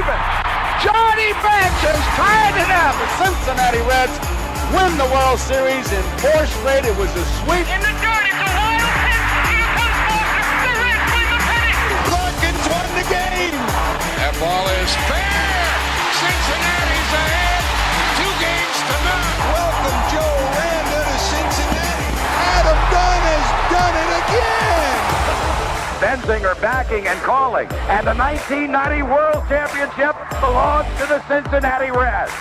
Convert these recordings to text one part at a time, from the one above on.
even. Johnny Benson tied it up. The Cincinnati Reds win the World Series in 4 straight. It was a sweep. In the dirt, it's a wild pitch. Here comes Foster. The Reds win the pennant. Perkins won the game. That ball is fair. Cincinnati's ahead. 2 games to none. Welcome Joe Randa to Cincinnati. Adam Dunn has done it again. Bensinger backing and calling. And the 1990 World Championship belongs to the Cincinnati Reds.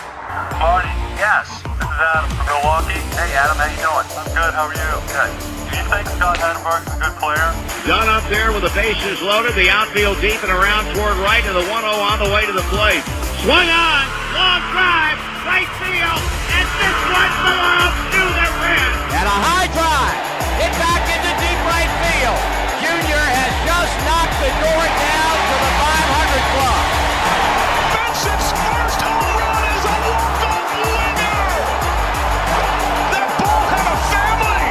Marty, yes. This is Adam from Milwaukee. Hey, Adam, how you doing? I'm good. How are you? Good. Do you think Scott Hatterbox is a good player? Dunn up there with the bases loaded, the outfield deep and around toward right, and the 1-0 on the way to the plate. Swung on, long drive, right field, and this one belongs to the Reds. And a high drive. Hit back into deep right field. Junior has just knocked the door down to the 500 club. Benson's first home run is a walk-off winner. That ball had a family.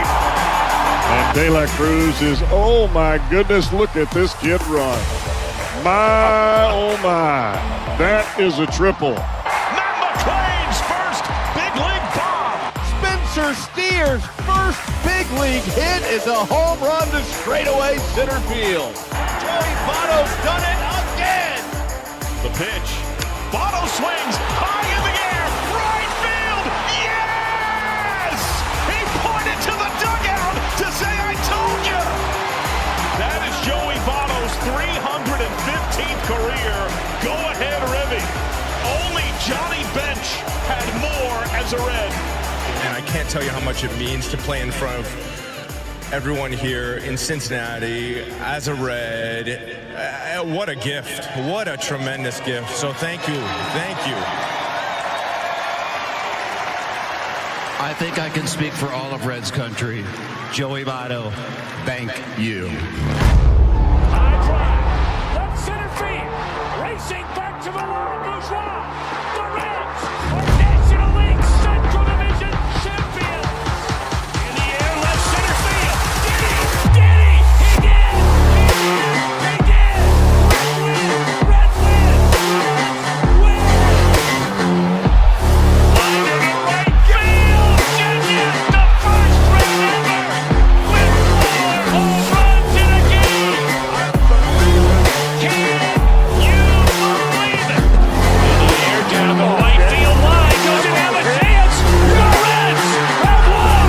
And De La Cruz is, oh my goodness, look at this kid run. My, oh my, that is a triple. Matt McClain's first big league bomb. Spencer Steer's first big league hit is a home run to straightaway center field. Joey Votto's done it again. The pitch. Votto swings high in the air. Right field. Yes! He pointed to the dugout to say, I told you. That is Joey Votto's 315th career go-ahead ribby. Only Johnny Bench had more as a Red. And I can't tell you how much it means to play in front of everyone here in Cincinnati as a Red. What a gift. What a tremendous gift. So thank you. Thank you. I think I can speak for all of Reds country. Joey Votto, thank you. High drive. Left center field. Racing back to the wall. Bourgeois. The Reds are National League Central Division champions. In the air, left center field. Did he? Did he? He did. He did. Red win. Win. Line to the right field. Junior, the first Red ever with 4 home runs in a game. Can you believe it? In the air, down the right field line. Doesn't have a chance. The Reds have won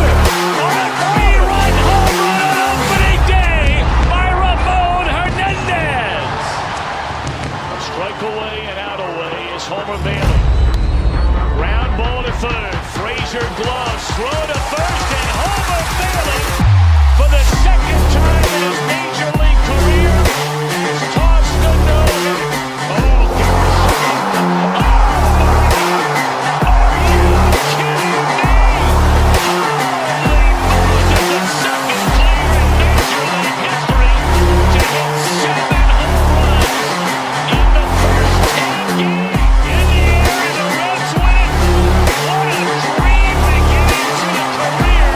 on a 3-run home run on opening day by Ramon Hernandez. A strike away and out away is Homer Bailey. Ground ball to third. Frazier gloves. Throw to first, and Homer Bailey, for the second time in his major league career, has tossed the no-hitter. Oh, gosh. Are you kidding me? Holy Moses, the second player in major league history to hit 7 home runs in the first 10 games. In the air, and the Reds win. What a dream beginning to the career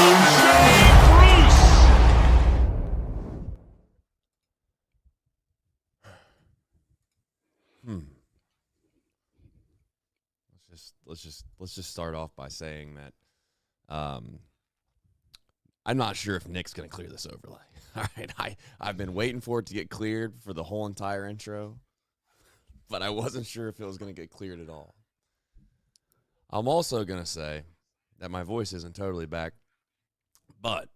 of Jay Bruce. Let's just start off by saying that I'm not sure if Nick's going to clear this overlay. All right, I've been waiting for it to get cleared for the whole entire intro, but I wasn't sure if it was going to get cleared at all. I'm also going to say that my voice isn't totally back, but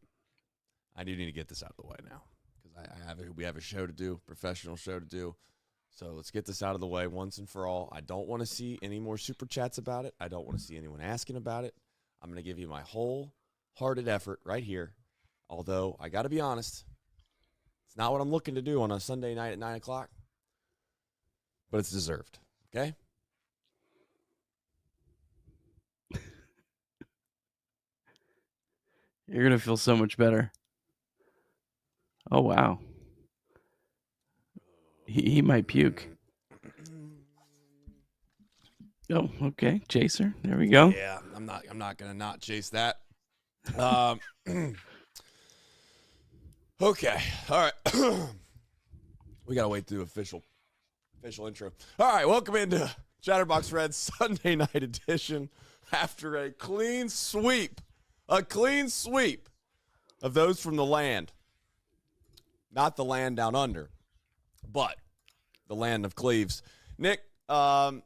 I do need to get this out of the way now because we have a show to do, professional show to do. So let's get this out of the way once and for all. I don't want to see any more super chats about it. I don't want to see anyone asking about it. I'm going to give you my wholehearted effort right here. Although, I got to be honest, it's not what I'm looking to do on a Sunday night at 9 o'clock, but it's deserved, okay? You're going to feel so much better. Oh, wow. He might puke. Oh, okay. Chaser. There we go. Yeah, I'm not going to not chase that. Okay. All right. We got to wait through official Official intro. All right, welcome into Chatterbox Reds Sunday night edition after a clean sweep of those from the land. Not the land down under, but the land of Cleves. Nick, what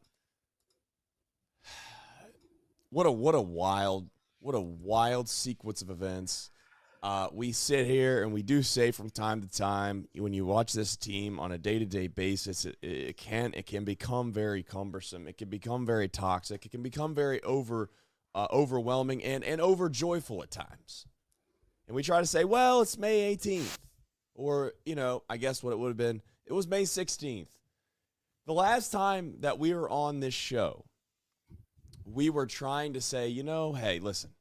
a wild sequence of events. We sit here and we do say from time to time, when you watch this team on a day-to-day basis, it can become very cumbersome. It can become very toxic. It can become very overwhelming and over joyful at times. And we try to say, well, it's May 18th. Or, I guess what it would have been, it was May 16th. The last time that we were on this show, we were trying to say, hey, listen,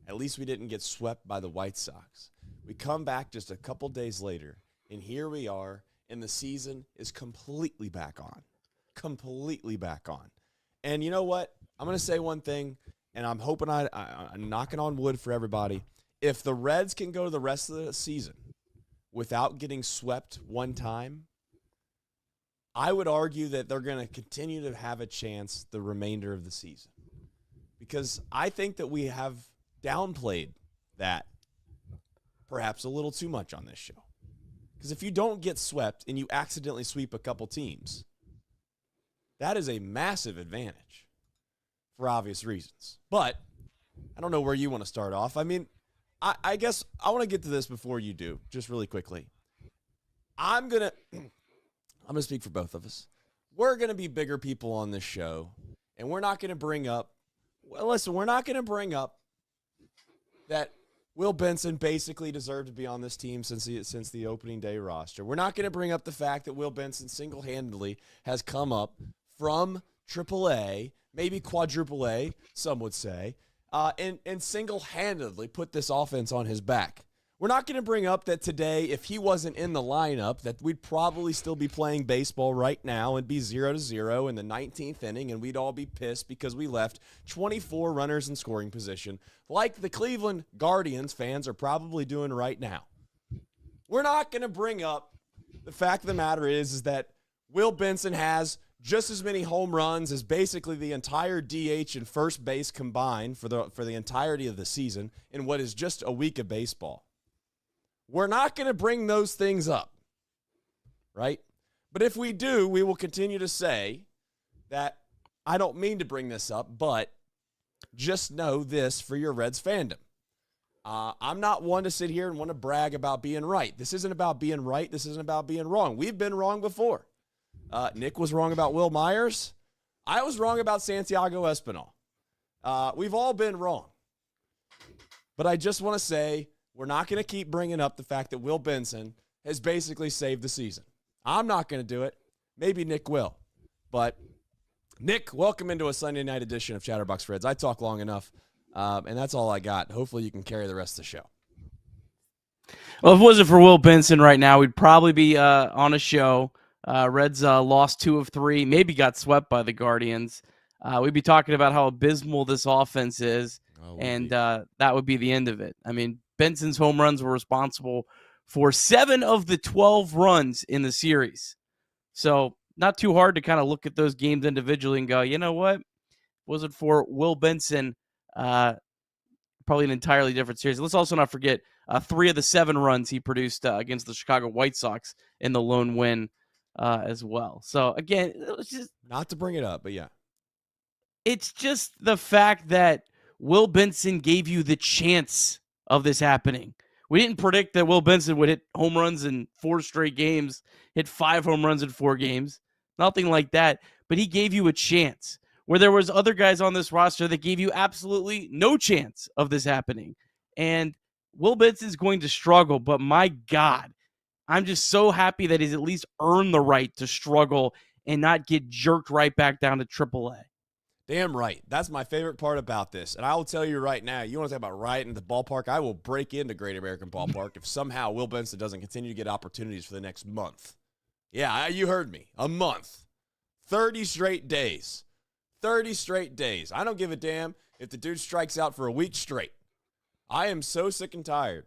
at least we didn't get swept by the White Sox. We come back just a couple days later, and here we are, and the season is completely back on. Completely back on. And you know what? I'm going to say one thing, and I'm hoping I'm knocking on wood for everybody. If the Reds can go the rest of the season without getting swept one time, I would argue that they're going to continue to have a chance the remainder of the season. Because I think that we have downplayed that perhaps a little too much on this show. Because if you don't get swept and you accidentally sweep a couple teams, that is a massive advantage for obvious reasons. But I don't know where you want to start off. I mean, I guess I want to get to this before you do, just really quickly. I'm going to speak for both of us. We're going to be bigger people on this show, and we're not going to bring up, we're not going to bring up that Will Benson basically deserved to be on this team since the opening day roster. We're not going to bring up the fact that Will Benson single-handedly has come up from AAA, maybe quadruple A, some would say, and single-handedly put this offense on his back. We're not going to bring up that today, if he wasn't in the lineup, that we'd probably still be playing baseball right now and be 0-0 in the 19th inning, and we'd all be pissed because we left 24 runners in scoring position, like the Cleveland Guardians fans are probably doing right now. We're not going to bring up the fact of the matter is that Will Benson has just as many home runs as basically the entire DH and first base combined for the entirety of the season in what is just a week of baseball. We're not going to bring those things up, right? But if we do, we will continue to say that I don't mean to bring this up, but just know this for your Reds fandom. I'm not one to sit here and want to brag about being right. This isn't about being right. This isn't about being wrong. We've been wrong before. Nick was wrong about Will Myers. I was wrong about Santiago Espinal. We've all been wrong. But I just want to say we're not going to keep bringing up the fact that Will Benson has basically saved the season. I'm not going to do it. Maybe Nick will. But, Nick, welcome into a Sunday night edition of Chatterbox Reds. I talk long enough, and that's all I got. Hopefully you can carry the rest of the show. Well, if it wasn't for Will Benson right now, we'd probably be on a show. Reds lost 2 of 3, maybe got swept by the Guardians. We'd be talking about how abysmal this offense is, and that would be the end of it. I mean, Benson's home runs were responsible for 7 of the 12 runs in the series. So not too hard to kind of look at those games individually and go, you know what? Was it for Will Benson? Probably an entirely different series. Let's also not forget 3 of the 7 runs he produced against the Chicago White Sox in the lone win as well. So again, it was just not to bring it up, but yeah. It's just the fact that Will Benson gave you the chance of this happening. We didn't predict that Will Benson would hit home runs in 4 straight games, hit 5 home runs in 4 games, nothing like that. But he gave you a chance where there was other guys on this roster that gave you absolutely no chance of this happening. And Will Benson's going to struggle, but my God, I'm just so happy that he's at least earned the right to struggle and not get jerked right back down to AAA. Damn right. That's my favorite part about this. And I will tell you right now, you want to talk about rioting the ballpark? I will break into Great American Ballpark if somehow Will Benson doesn't continue to get opportunities for the next month. Yeah, you heard me. A month. 30 straight days. 30 straight days. I don't give a damn if the dude strikes out for a week straight. I am so sick and tired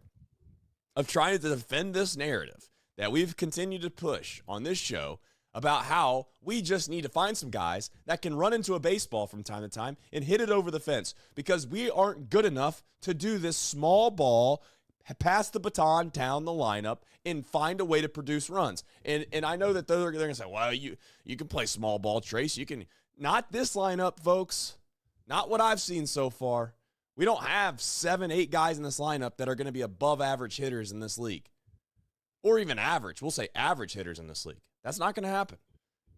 of trying to defend this narrative that we've continued to push on this show about how we just need to find some guys that can run into a baseball from time to time and hit it over the fence, because we aren't good enough to do this small ball, pass the baton down the lineup, and find a way to produce runs. And I know that they're going to say, well, you can play small ball, Trace. You can. Not this lineup, folks. Not what I've seen so far. We don't have 7, 8 guys in this lineup that are going to be above average hitters in this league. Or even average. We'll say average hitters in this league. That's not going to happen.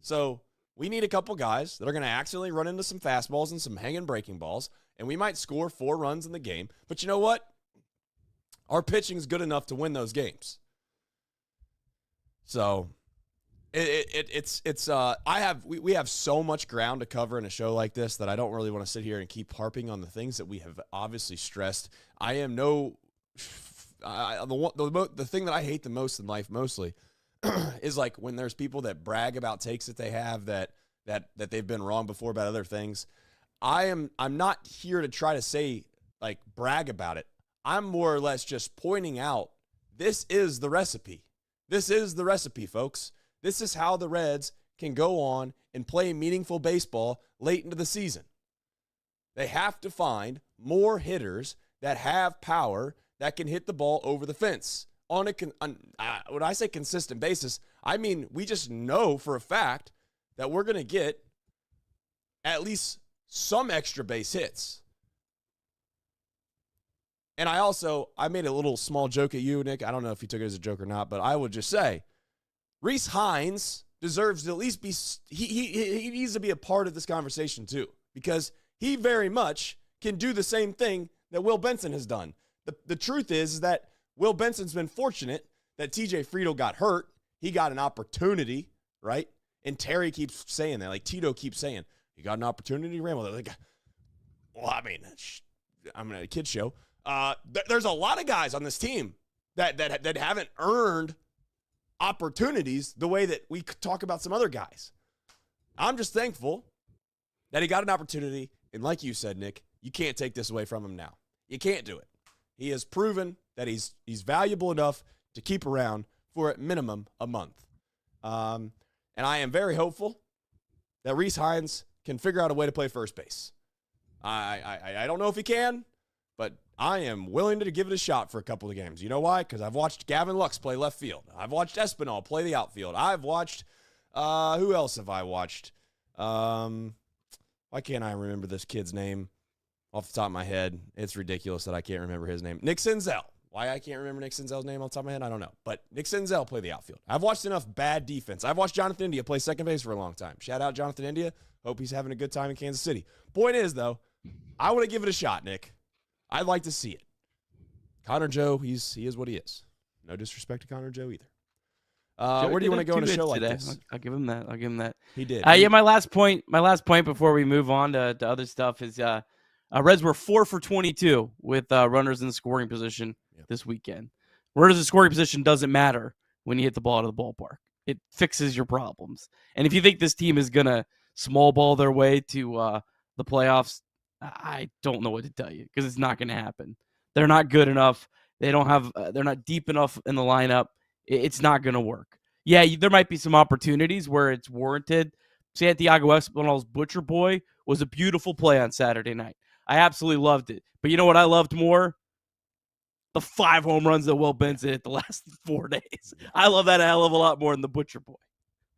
So we need a couple guys that are going to accidentally run into some fastballs and some hanging breaking balls, and we might score 4 runs in the game. But you know what? Our pitching is good enough to win those games. So we have so much ground to cover in a show like this that I don't really want to sit here and keep harping on the things that we have obviously stressed. I am the thing that I hate the most in life mostly is like when there's people that brag about takes that they have that they've been wrong before about other things. I'm not here to try to say, like, brag about it. I'm more or less just pointing out this is the recipe. This is the recipe, folks. This is how the Reds can go on and play meaningful baseball late into the season. They have to find more hitters that have power that can hit the ball over the fence on when I say consistent basis, I mean we just know for a fact that we're going to get at least some extra base hits. And I made a little small joke at you, Nick. I don't know if you took it as a joke or not, but I would just say Rece Hinds deserves to at least be he needs to be a part of this conversation too, because he very much can do the same thing that Will Benson has done. The truth is that Will Benson's been fortunate that TJ Friedl got hurt. He got an opportunity, right? And Terry keeps saying that. Like Tito keeps saying, he got an opportunity, Rambo. Like, well, I mean, I'm at a kid show. There's a lot of guys on this team that haven't earned opportunities the way that we talk about some other guys. I'm just thankful that he got an opportunity. And like you said, Nick, you can't take this away from him now. You can't do it. He has proven that he's valuable enough to keep around for at minimum a month. And I am very hopeful that Rece Hinds can figure out a way to play first base. I don't know if he can, but I am willing to give it a shot for a couple of games. You know why? Because I've watched Gavin Lux play left field. I've watched Espinal play the outfield. I've watched, who else have I watched? Why can't I remember this kid's name off the top of my head? It's ridiculous that I can't remember his name. Nick Senzel. Why I can't remember Nick Senzel's name off the top of my head, I don't know. But Nick Senzel play the outfield. I've watched enough bad defense. I've watched Jonathan India play second base for a long time. Shout out Jonathan India. Hope he's having a good time in Kansas City. Point is, though, I want to give it a shot, Nick. I'd like to see it. Connor Joe, he is what he is. No disrespect to Connor Joe either. Where do you want to go in a show like this? I'll give him that. He did. Yeah, my last point before we move on to other stuff is Reds were 4 for 22 with runners in the scoring position this weekend. Runners in scoring position doesn't matter when you hit the ball out of the ballpark. It fixes your problems. And if you think this team is going to small ball their way to the playoffs, I don't know what to tell you, because it's not going to happen. They're not good enough. They're not deep enough in the lineup. It's not going to work. Yeah, there might be some opportunities where it's warranted. Santiago Espinal's Butcher Boy was a beautiful play on Saturday night. I absolutely loved it. But you know what I loved more? The 5 home runs that Will Benson hit the last 4 days. I love that a hell of a lot more than the Butcher Boy.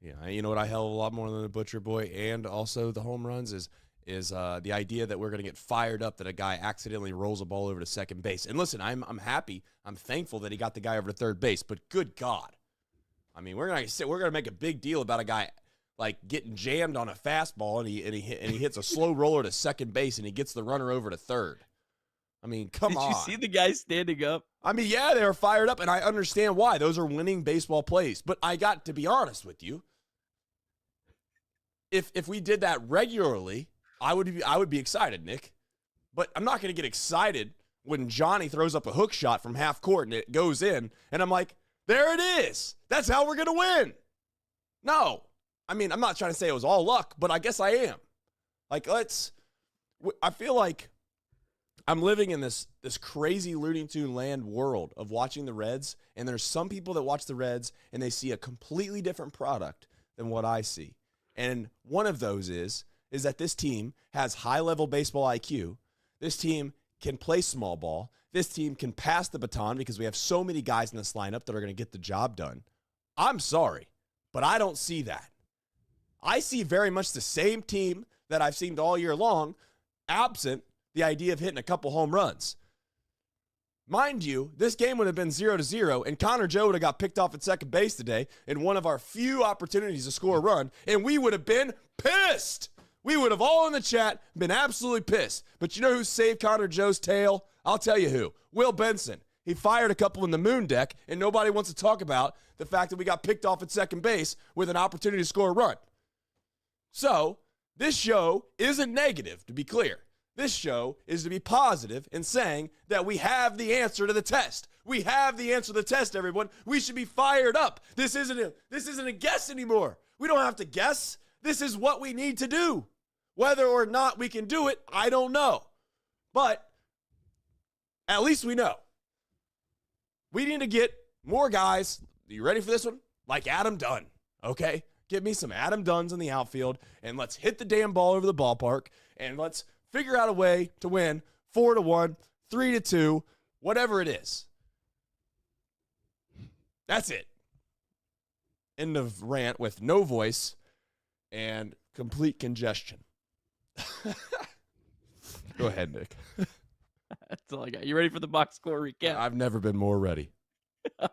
Yeah, you know what I hell of a lot more than the Butcher Boy and also the home runs is the idea that we're going to get fired up that a guy accidentally rolls a ball over to second base. And listen, I'm happy. I'm thankful that he got the guy over to third base. But good God. I mean, we're going to make a big deal about a guy like getting jammed on a fastball and he hits a slow roller to second base and he gets the runner over to third. I mean, come on. Did you see the guy standing up? I mean, yeah, they were fired up, and I understand why. Those are winning baseball plays. But I got to be honest with you. If we did that regularly, I would be excited, Nick. But I'm not going to get excited when Johnny throws up a hook shot from half court and it goes in, and I'm like, there it is. That's how we're going to win. No. I mean, I'm not trying to say it was all luck, but I guess I am. Like, I feel like I'm living in this crazy Looney Tune land world of watching the Reds, and there's some people that watch the Reds and they see a completely different product than what I see. And one of those is that this team has high-level baseball IQ. This team can play small ball. This team can pass the baton because we have so many guys in this lineup that are going to get the job done. I'm sorry, but I don't see that. I see very much the same team that I've seen all year long, absent the idea of hitting a couple home runs. Mind you, this game would have been 0-0, and Connor Joe would have got picked off at second base today in one of our few opportunities to score a run, and we would have been pissed. We would have all in the chat been absolutely pissed. But you know who saved Connor Joe's tail? I'll tell you who. Will Benson. He fired a couple in the moon deck, and nobody wants to talk about the fact that we got picked off at second base with an opportunity to score a run. So, this show isn't negative, to be clear. This show is to be positive in saying that we have the answer to the test. We have the answer to the test, everyone. We should be fired up. This isn't a guess anymore. We don't have to guess. This is what we need to do. Whether or not we can do it, I don't know. But at least we know. We need to get more guys. Are you ready for this one? Like Adam Dunn, okay? Give me some Adam Dunns in the outfield, and let's hit the damn ball over the ballpark, and let's figure out a way to win 4-1, 3-2, whatever it is. That's it. End of rant with no voice and complete congestion. Go ahead, Nick. That's all I got. You ready for the box score recap? I've never been more ready.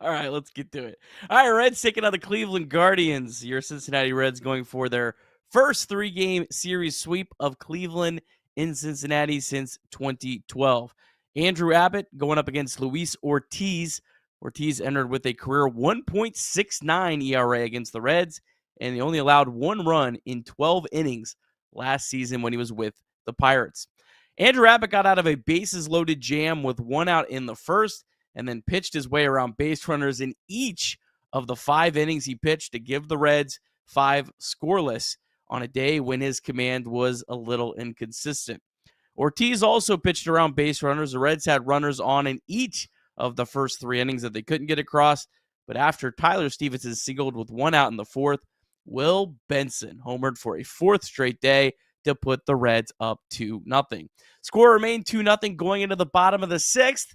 All right, let's get to it. All right, Reds taking on the Cleveland Guardians. Your Cincinnati Reds going for their first 3-game series sweep of Cleveland in Cincinnati since 2012. Andrew Abbott going up against Luis Ortiz. Ortiz entered with a career 1.69 ERA against the Reds, and he only allowed 1 run in 12 innings last season when he was with the Pirates. Andrew Abbott got out of a bases-loaded jam with 1 out in the first, and then pitched his way around base runners in each of the 5 innings he pitched to give the Reds 5 scoreless on a day when his command was a little inconsistent. Ortiz also pitched around base runners. The Reds had runners on in each of the first 3 innings that they couldn't get across, but after Tyler Stevenson singled with 1 out in the 4th, Will Benson homered for a 4th straight day to put the Reds up 2-0. Score remained 2-0 going into the bottom of the 6th,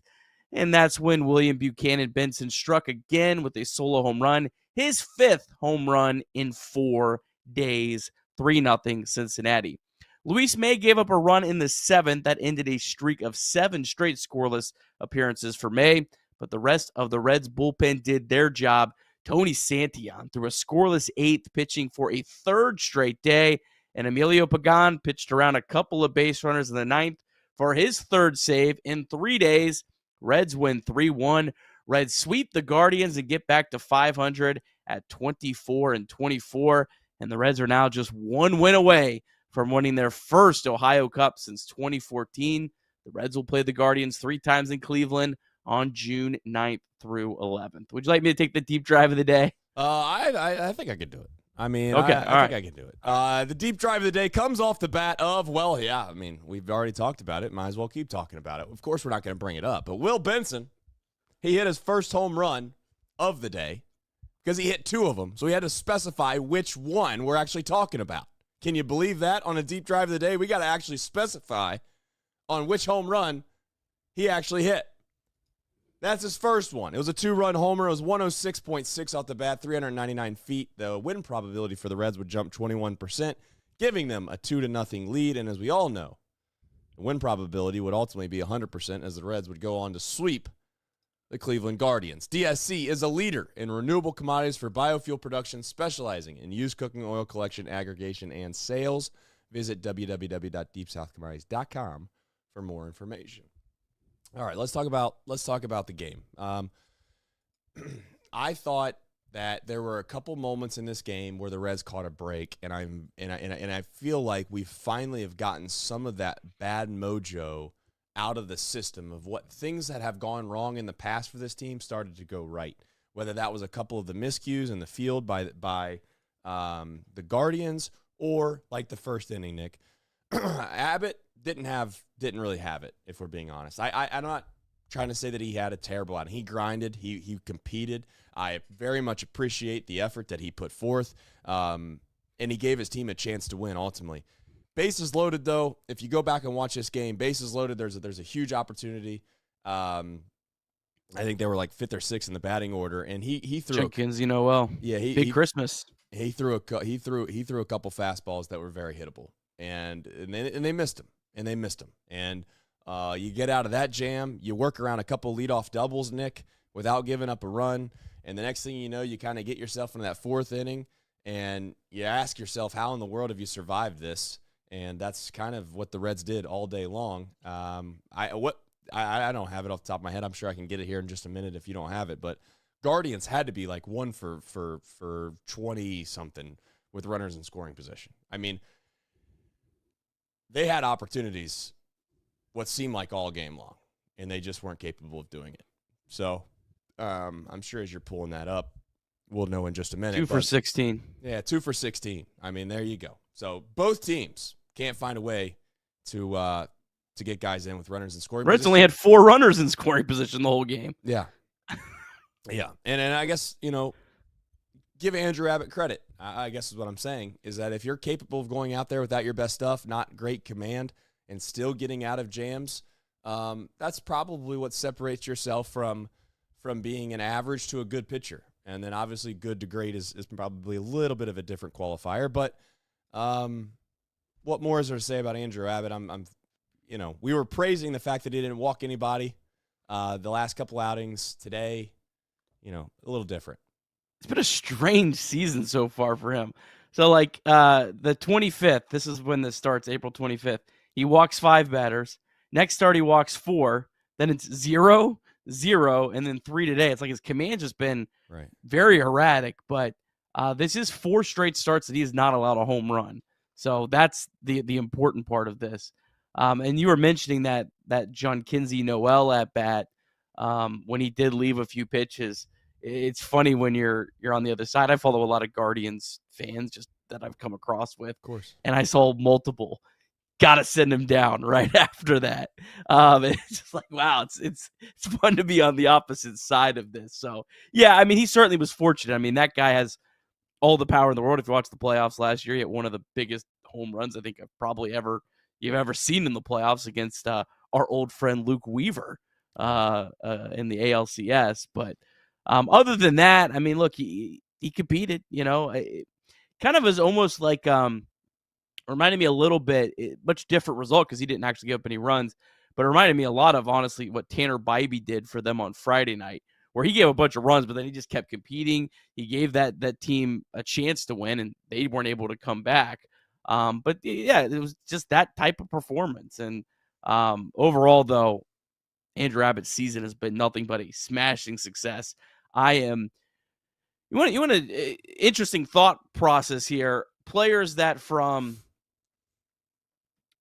and that's when William Buchanan Benson struck again with a solo home run, his 5th home run in 4 days, 3-0 Cincinnati. Luis May gave up a run in the 7th that ended a streak of 7 straight scoreless appearances for May, but the rest of the Reds bullpen did their job. Tony Santillan threw a scoreless 8th, pitching for a 3rd straight day, and Emilio Pagán pitched around a couple of base runners in the 9th for his 3rd save in 3 days. Reds win 3-1. Reds sweep the Guardians and get back to 500 at 24-24, and the Reds are now just 1 win away from winning their first Ohio Cup since 2014. The Reds will play the Guardians 3 times in Cleveland on June 9th through 11th. Would you like me to take the deep drive of the day? I think I could do it. I mean, okay, I think I can do it. The deep drive of the day comes off the bat of, well, yeah, I mean, we've already talked about it. Might as well keep talking about it. Of course, we're not going to bring it up. But Will Benson, he hit his first home run of the day because he hit 2 of them. So he had to specify which one we're actually talking about. Can you believe that? On a deep drive of the day, we got to actually specify on which home run he actually hit. That's his first one. It was a 2-run homer. It was 106.6 off the bat, 399 feet. The win probability for the Reds would jump 21%, giving them a 2-0 lead. And as we all know, the win probability would ultimately be 100% as the Reds would go on to sweep the Cleveland Guardians. DSC is a leader in renewable commodities for biofuel production, specializing in used cooking oil collection, aggregation, and sales. Visit www.deepsouthcommodities.com for more information. All right, let's talk about the game. I thought that there were a couple moments in this game where the Reds caught a break, and I feel like we finally have gotten some of that bad mojo out of the system of what things that have gone wrong in the past for this team started to go right. Whether that was a couple of the miscues in the field by the Guardians, or like the first inning, Nick. Abbott didn't really have it, if we're being honest. I'm not trying to say that he had a terrible outing. He grinded. He competed. I very much appreciate the effort that he put forth, and he gave his team a chance to win ultimately. Bases loaded, though. If you go back and watch this game, bases loaded, there's a huge opportunity. I think they were like 5th or 6th in the batting order, and he threw Jenkins, well. Yeah, big Christmas. He threw a couple fastballs that were very hittable, and they missed him, and you get out of that jam, you work around a couple leadoff doubles, Nick, without giving up a run, and the next thing you know, you kind of get yourself into that 4th inning, and you ask yourself, how in the world have you survived this? And that's kind of what the Reds did all day long. I don't have it off the top of my head. I'm sure I can get it here in just a minute if you don't have it. But Guardians had to be like 1 for 20-something with runners in scoring position. I mean, they had opportunities what seemed like all game long, and they just weren't capable of doing it. So I'm sure as you're pulling that up, we'll know in just a minute. 2 for 16. Yeah, 2 for 16. I mean, there you go. So both teams can't find a way to get guys in with runners in scoring Reds position. only had 4 runners in scoring position the whole game. Yeah. Yeah. And I guess, give Andrew Abbott credit, I guess is what I'm saying, is that if you're capable of going out there without your best stuff, not great command, and still getting out of jams, that's probably what separates yourself from being an average to a good pitcher. And then obviously good to great is probably a little bit of a different qualifier. But what more is there to say about Andrew Abbott? We were praising the fact that he didn't walk anybody the last couple outings. Today, a little different. It's been a strange season so far for him. So, the 25th, this is when this starts, April 25th. He walks 5 batters. Next start, he walks 4. Then it's 0, 0, and then 3 today. It's like his command's just been very erratic. But this is 4 straight starts that he has not allowed a home run. So that's the important part of this. And you were mentioning that John Kinsey Noel at bat when he did leave a few pitches. It's funny when you're on the other side. I follow a lot of Guardians fans just that I've come across with. Of course. And I saw multiple. Got to send him down right after that. It's just like, wow, it's fun to be on the opposite side of this. So, yeah, I mean, he certainly was fortunate. I mean, that guy has all the power in the world. If you watch the playoffs last year, he had one of the biggest home runs I think I've probably you've ever seen in the playoffs against our old friend Luke Weaver in the ALCS. But other than that, I mean, look, he competed, it kind of is almost like reminded me a little bit, much different result because he didn't actually give up any runs, but it reminded me a lot of, honestly, what Tanner Bibee did for them on Friday night, where he gave a bunch of runs, but then he just kept competing. He gave that team a chance to win, and they weren't able to come back. But yeah, it was just that type of performance. And overall, though, Andrew Abbott's season has been nothing but a smashing success. You want an interesting thought process here. Players that from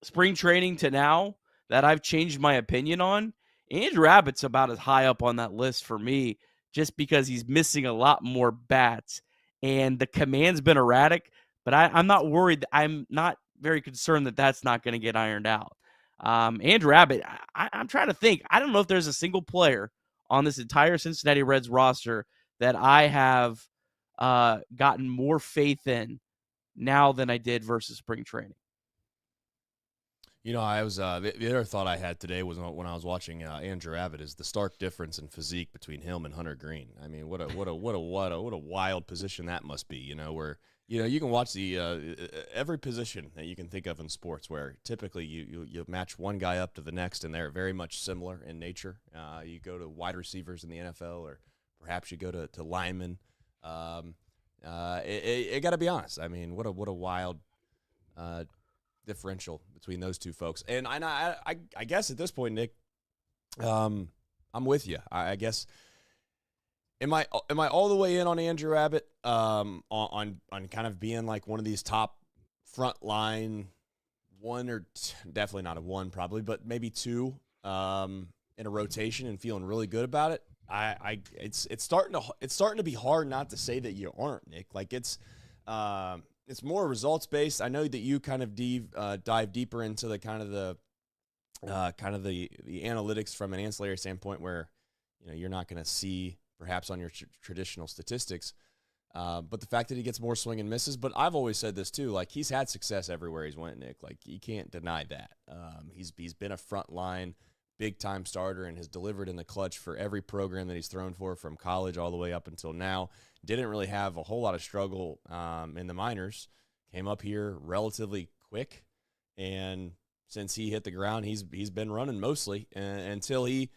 spring training to now that I've changed my opinion on, Andrew Abbott's about as high up on that list for me, just because he's missing a lot more bats and the command's been erratic. But I'm not worried. I'm not very concerned that that's not going to get ironed out. Andrew Abbott, I'm trying to think. I don't know if there's a single player on this entire Cincinnati Reds roster that I have gotten more faith in now than I did versus spring training. I was the other thought I had today was when I was watching Andrew Abbott is the stark difference in physique between him and Hunter Green. I mean, what a wild position that must be. Where you can watch the every position that you can think of in sports where typically you match one guy up to the next, and they're very much similar in nature. You go to wide receivers in the NFL, or perhaps you go to linemen. It got to be honest. I mean, what a wild differential between those two folks. And I guess at this point, Nick, I'm with you. I guess am I all the way in on Andrew Abbott on kind of being like one of these top front line one or definitely not a one probably, but maybe 2 in a rotation and feeling really good about it. It's starting to be hard not to say that you aren't, Nick. Like it's more results based. I know that you kind of dive deeper into the kind of kind of the analytics from an ancillary standpoint where, you're not going to see perhaps on your traditional statistics. But the fact that he gets more swing and misses, but I've always said this too, like he's had success everywhere he's went, Nick. Like you can't deny that. He's been a frontline big time starter and has delivered in the clutch for every program that he's thrown for from college all the way up until now. Didn't really have a whole lot of struggle in the minors. Came up here relatively quick, and since he hit the ground, he's been running mostly until he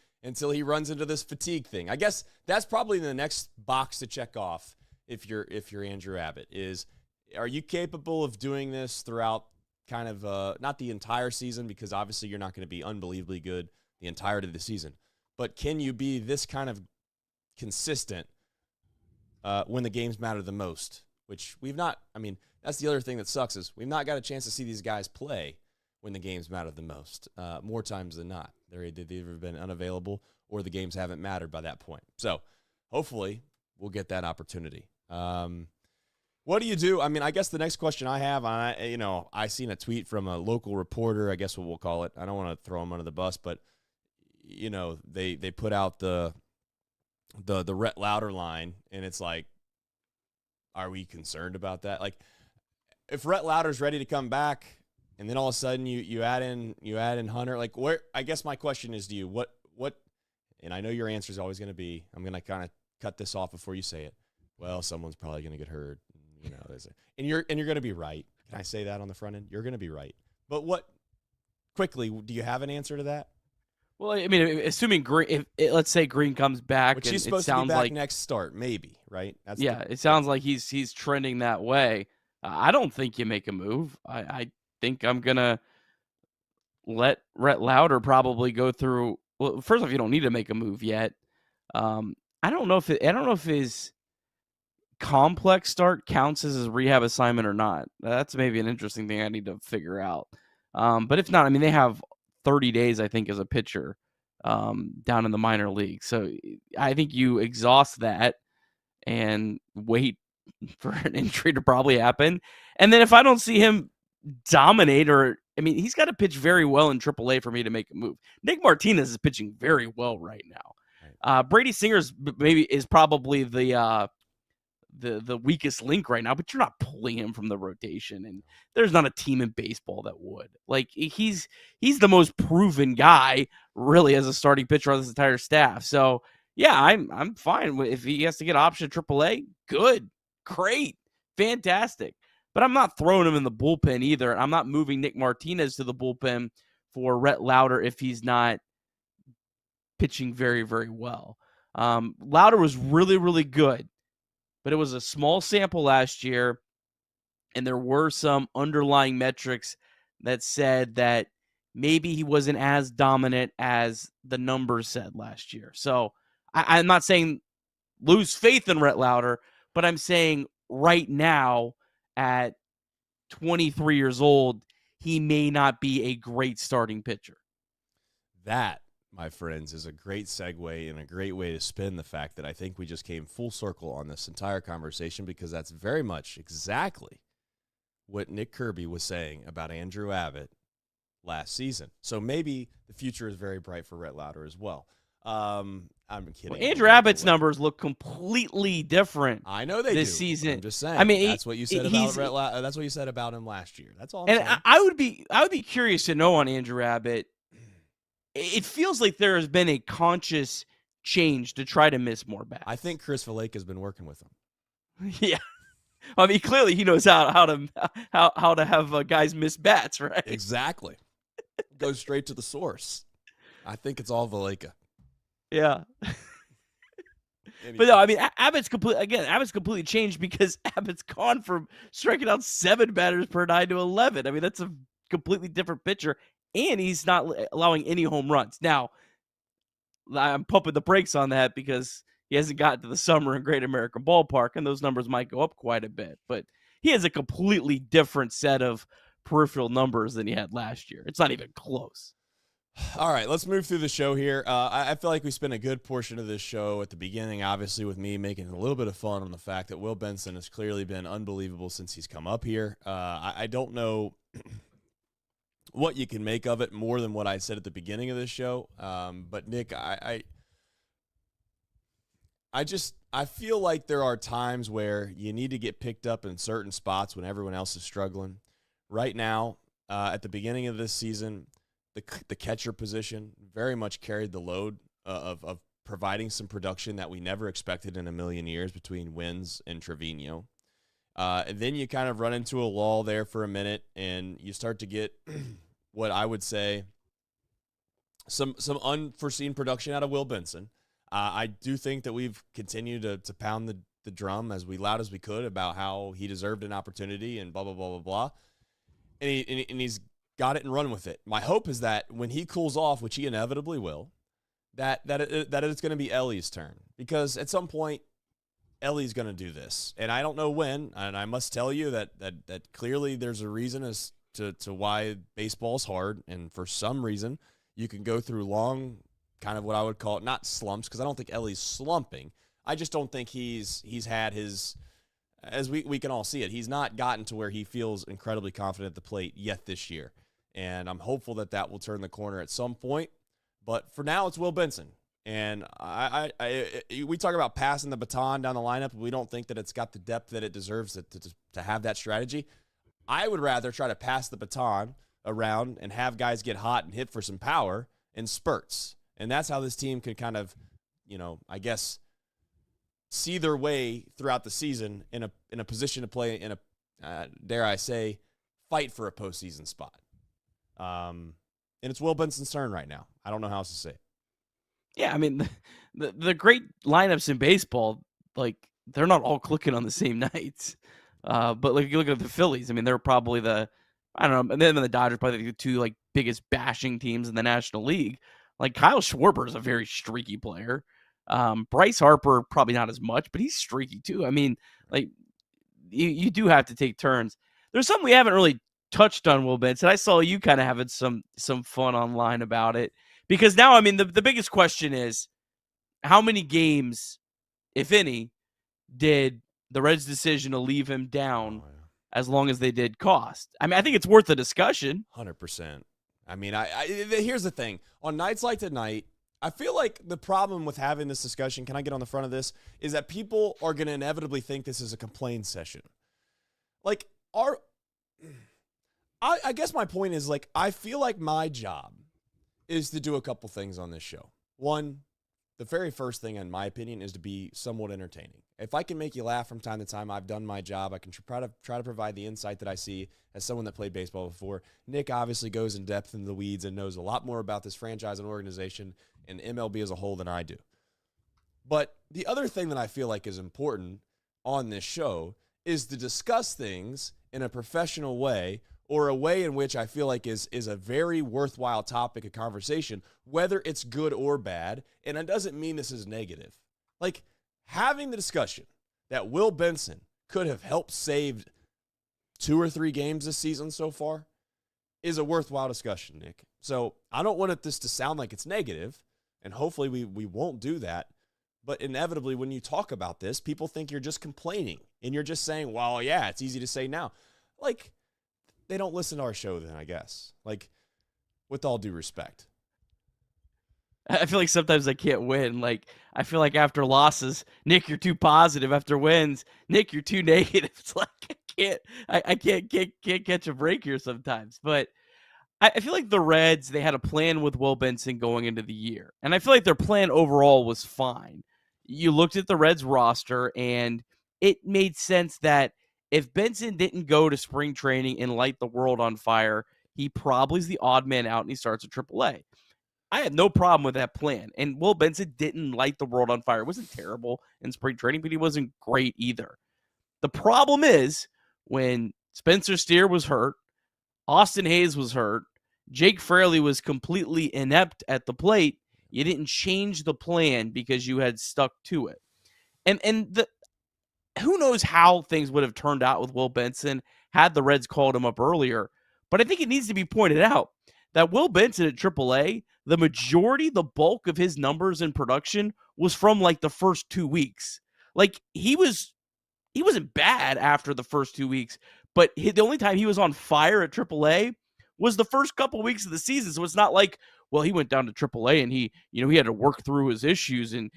runs into this fatigue thing. I guess that's probably the next box to check off. If you're Andrew Abbott, are you capable of doing this throughout kind of not the entire season, because obviously you're not going to be unbelievably good the entirety of the season, but can you be this kind of consistent when the games matter the most? Which we've not. I mean, that's the other thing that sucks is we've not got a chance to see these guys play when the games matter the most. More times than not, they've either been unavailable or the games haven't mattered by that point. So hopefully we'll get that opportunity. What do you do? I mean, I guess the next question I have, I seen a tweet from a local reporter, I guess what we'll call it. I don't want to throw him under the bus, but they put out the Rhett Lauder line, and it's like, are we concerned about that? Like, if Rhett Lauder's ready to come back, and then all of a sudden you add in Hunter, like where? I guess my question is to you, what? And I know your answer is always going to be, I'm going to kind of cut this off before you say it. Well, someone's probably going to get hurt, and you're going to be right. Can I say that on the front end? You're going to be right. But quickly, do you have an answer to that? Well, I mean, assuming Green, let's say Green comes back, which he's supposed to be back next start, maybe, right? It sounds like he's trending that way. I don't think you make a move. I think I'm gonna let Rhett Lauder probably go through. Well, first off, you don't need to make a move yet. I don't know if his complex start counts as his rehab assignment or not. That's maybe an interesting thing I need to figure out. But if not, I mean, they have 30 days, I think, as a pitcher down in the minor league. So I think you exhaust that and wait for an injury to probably happen. And then if I don't see him dominate, he's got to pitch very well in AAA for me to make a move. Nick Martinez is pitching very well right now. Brady Singer is probably the weakest link right now, but you're not pulling him from the rotation, and there's not a team in baseball that would. Like, he's the most proven guy really as a starting pitcher on this entire staff. So yeah, I'm fine if he has to get option to AAA. Good, great, fantastic. But I'm not throwing him in the bullpen either. I'm not moving Nick Martinez to the bullpen for Rhett Lauder if he's not pitching very, very well. Lauder was really, really good, but it was a small sample last year, and there were some underlying metrics that said that maybe he wasn't as dominant as the numbers said last year. So I'm not saying lose faith in Rhett Lauder, but I'm saying right now at 23 years old, he may not be a great starting pitcher. That, my friends, is a great segue and a great way to spin the fact that I think we just came full circle on this entire conversation, because that's very much exactly what Nick Kirby was saying about Andrew Abbott last season. So maybe the future is very bright for Rhett Lauder as well. I'm kidding. Well, Andrew Abbott's numbers look completely different. I know they this do. season. I'm just saying. I mean, that's what you said about Rhett Lauder. That's what you said about him last year. That's all. I'm saying. I would be curious to know on Andrew Abbott. It feels like there has been a conscious change to try to miss more bats. I think Chris Valleca has been working with him. Yeah, I mean, clearly he knows how to have guys miss bats, right? Exactly. Go straight to the source. I think it's all Valleca. Yeah. But no, I mean, Abbott's completely changed, because Abbott's gone from striking out 7 batters per 9 to 11. I mean, that's a completely different pitcher, and he's not allowing any home runs. Now, I'm pumping the brakes on that because he hasn't gotten to the summer in Great American Ballpark, and those numbers might go up quite a bit. But he has a completely different set of peripheral numbers than he had last year. It's not even close. All right, let's move through the show here. I feel like we spent a good portion of this show at the beginning, obviously, with me making a little bit of fun on the fact that Will Benson has clearly been unbelievable since he's come up here. I don't know what you can make of it more than what I said at the beginning of this show. But Nick, I feel like there are times where you need to get picked up in certain spots when everyone else is struggling. Right now, at the beginning of this season, the catcher position very much carried the load of providing some production that we never expected in a million years between Wins and Trevino. And then you kind of run into a lull there for a minute, and you start to get what I would say some unforeseen production out of Will Benson. I do think that we've continued to pound the drum as loud as we could about how he deserved an opportunity and blah, blah, blah, blah, blah. And he's got it and run with it. My hope is that when he cools off, which he inevitably will, that it's going to be Ellie's turn. Because at some point, Ellie's going to do this. And I don't know when, and I must tell you that clearly there's a reason as to why baseball's hard, and for some reason, you can go through long, kind of what I would call it, not slumps, because I don't think Ellie's slumping. I just don't think he's had his, as we can all see it, he's not gotten to where he feels incredibly confident at the plate yet this year. And I'm hopeful that will turn the corner at some point. But for now, it's Will Benson. And we talk about passing the baton down the lineup. We don't think that it's got the depth that it deserves to have that strategy. I would rather try to pass the baton around and have guys get hot and hit for some power in spurts. And that's how this team could kind of, I guess, see their way throughout the season in a position to play in a, dare I say, fight for a postseason spot. And it's Will Benson's turn right now. I don't know how else to say it. Yeah, I mean, the great lineups in baseball, like, they're not all clicking on the same nights. But like, you look at the Phillies, I mean, they're probably and then the Dodgers, probably the two like biggest bashing teams in the National League. Like, Kyle Schwarber is a very streaky player. Bryce Harper, probably not as much, but he's streaky too. I mean, like, you do have to take turns. There's something we haven't really touched on, Will Benson. I saw you kind of having some fun online about it. Because now, I mean, the biggest question is, how many games, if any, did the Reds' decision to leave him down as long as they did cost? I mean, I think it's worth a discussion. 100%. I mean, here's the thing. On nights like tonight, I feel like the problem with having this discussion, can I get on the front of this, is that people are going to inevitably think this is a complaint session. Like, I guess my point is, like, I feel like my job is to do a couple things on this show. One, the very first thing, in my opinion, is to be somewhat entertaining. If I can make you laugh from time to time, I've done my job. I can try to provide the insight that I see as someone that played baseball before. Nick obviously goes in depth in the weeds and knows a lot more about this franchise and organization and MLB as a whole than I do. But the other thing that I feel like is important on this show is to discuss things in a professional way, or a way in which I feel like is a very worthwhile topic of conversation, whether it's good or bad. And it doesn't mean this is negative. Like, having the discussion that Will Benson could have helped save 2 or 3 games this season so far is a worthwhile discussion, Nick. So I don't want this to sound like it's negative, and hopefully we won't do that. But inevitably, when you talk about this, people think you're just complaining, and you're just saying, well, yeah, it's easy to say now. Like, they don't listen to our show then, I guess. Like, with all due respect. I feel like sometimes I can't win. Like, I feel like after losses, Nick, you're too positive. After wins, Nick, you're too negative. It's like, I can't catch a break here sometimes. But I feel like the Reds, they had a plan with Will Benson going into the year. And I feel like their plan overall was fine. You looked at the Reds roster, and it made sense that if Benson didn't go to spring training and light the world on fire, he probably is the odd man out and he starts at AAA. I had no problem with that plan. And Will Benson didn't light the world on fire. It wasn't terrible in spring training, but he wasn't great either. The problem is when Spencer Steer was hurt, Austin Hays was hurt, Jake Fraley was completely inept at the plate, you didn't change the plan because you had stuck to it. And who knows how things would have turned out with Will Benson had the Reds called him up earlier. But I think it needs to be pointed out that Will Benson at AAA, the bulk of his numbers in production was from like the first 2 weeks. Like, he wasn't bad after the first 2 weeks, but the only time he was on fire at AAA was the first couple weeks of the season. So it's not like, well, he went down to AAA and he had to work through his issues and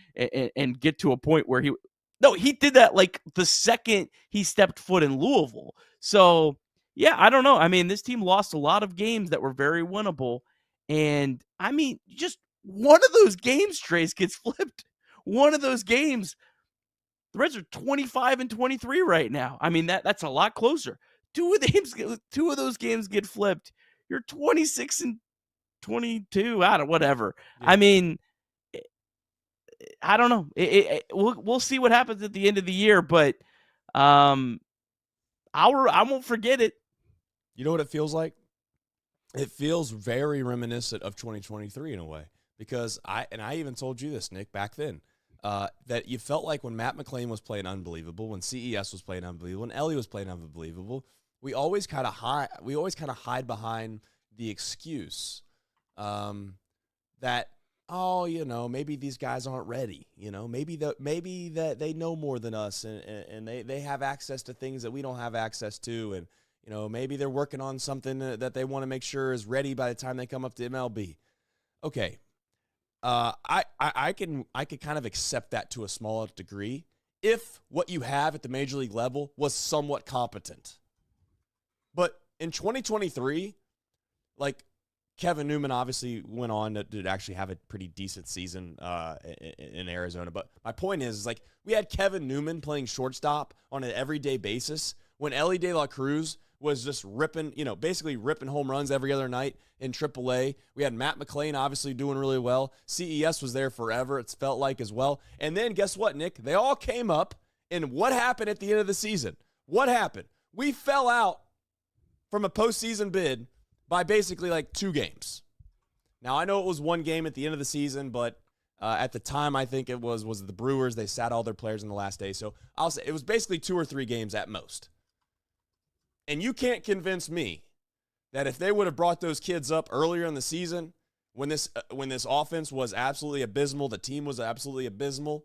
get to a point where he did that like the second he stepped foot in Louisville. So yeah, I don't know. I mean, this team lost a lot of games that were very winnable. And I mean, just one of those games, Trace, gets flipped. One of those games, the Reds are 25-23 right now. I mean, that's a lot closer. Two of those games get flipped. You're 26-22. Whatever. Yeah. I mean, I don't know. We'll see what happens at the end of the year, but I won't forget it. You know what it feels like? It feels very reminiscent of 2023 in a way, because I even told you this, Nick, back then, that you felt like when Matt McLain was playing unbelievable, when CES was playing unbelievable, when Ellie was playing unbelievable, we always kind of hide behind the excuse that, oh, maybe these guys aren't ready. Maybe that they know more than us, and they have access to things that we don't have access to, and maybe they're working on something that they want to make sure is ready by the time they come up to MLB. Okay. I can kind of accept that to a small degree if what you have at the major league level was somewhat competent. But in 2023, like, Kevin Newman obviously went on to actually have a pretty decent season in Arizona. But my point is like, we had Kevin Newman playing shortstop on an everyday basis when Ellie De La Cruz was just basically ripping home runs every other night in AAA. We had Matt McLain obviously doing really well. CES was there forever, it's felt like, as well. And then guess what, Nick? They all came up, and what happened at the end of the season? What happened? We fell out from a postseason bid by basically like 2 games. Now, I know it was 1 game at the end of the season, but at the time, I think it was the Brewers. They sat all their players in the last day. So I'll say it was basically 2 or 3 games at most. And you can't convince me that if they would have brought those kids up earlier in the season, when this offense was absolutely abysmal, the team was absolutely abysmal,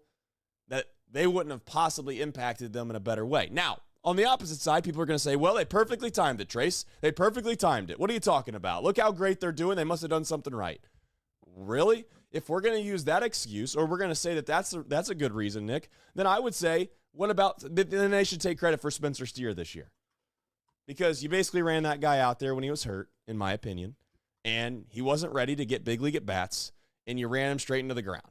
that they wouldn't have possibly impacted them in a better way. Now, on the opposite side, people are going to say, well, they perfectly timed it, Trace. They perfectly timed it. What are you talking about? Look how great they're doing. They must have done something right. Really? If we're going to use that excuse, or we're going to say that that's a good reason, Nick, then I would say, then they should take credit for Spencer Steer this year. Because you basically ran that guy out there when he was hurt, in my opinion, and he wasn't ready to get big league at bats, and you ran him straight into the ground.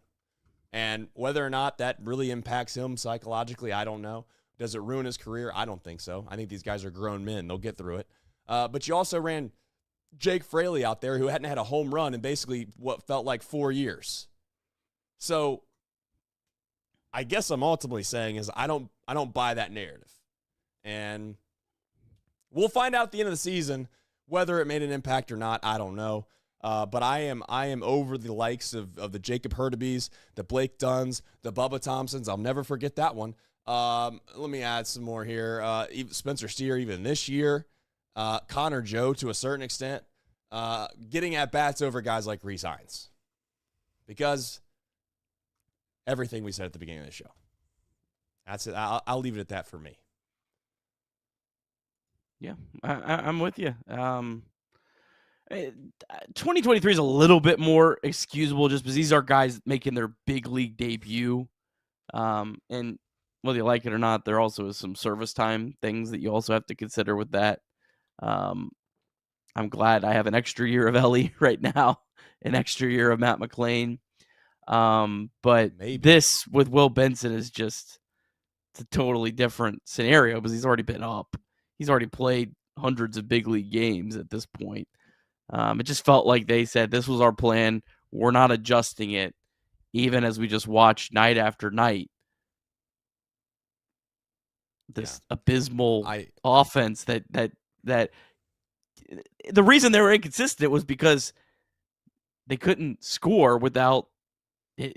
And whether or not that really impacts him psychologically, I don't know. Does it ruin his career? I don't think so. I think these guys are grown men. They'll get through it. But you also ran Jake Fraley out there, who hadn't had a home run in basically what felt like 4 years. So I guess I'm ultimately saying is I don't buy that narrative. And we'll find out at the end of the season whether it made an impact or not. I don't know. But I am over the likes of the Jacob Hurtubys, the Blake Dunns, the Bubba Thompsons. I'll never forget that one. Let me add some more here. Spencer Steer, even this year. Connor Joe, to a certain extent. Getting at bats over guys like Rece Hinds. Because everything we said at the beginning of the show. That's it. I'll leave it at that for me. Yeah, I'm with you. 2023 is a little bit more excusable just because these are guys making their big league debut. And whether you like it or not, there also is some service time things that you also have to consider with that. I'm glad I have an extra year of Ellie right now, an extra year of Matt McLain. But maybe this with Will Benson is just it's a totally different scenario because he's already been up. He's already played hundreds of big league games at this point. It just felt like they said, this was our plan. We're not adjusting it, even as we just watched night after night. This abysmal offense that the reason they were inconsistent was because they couldn't score without, they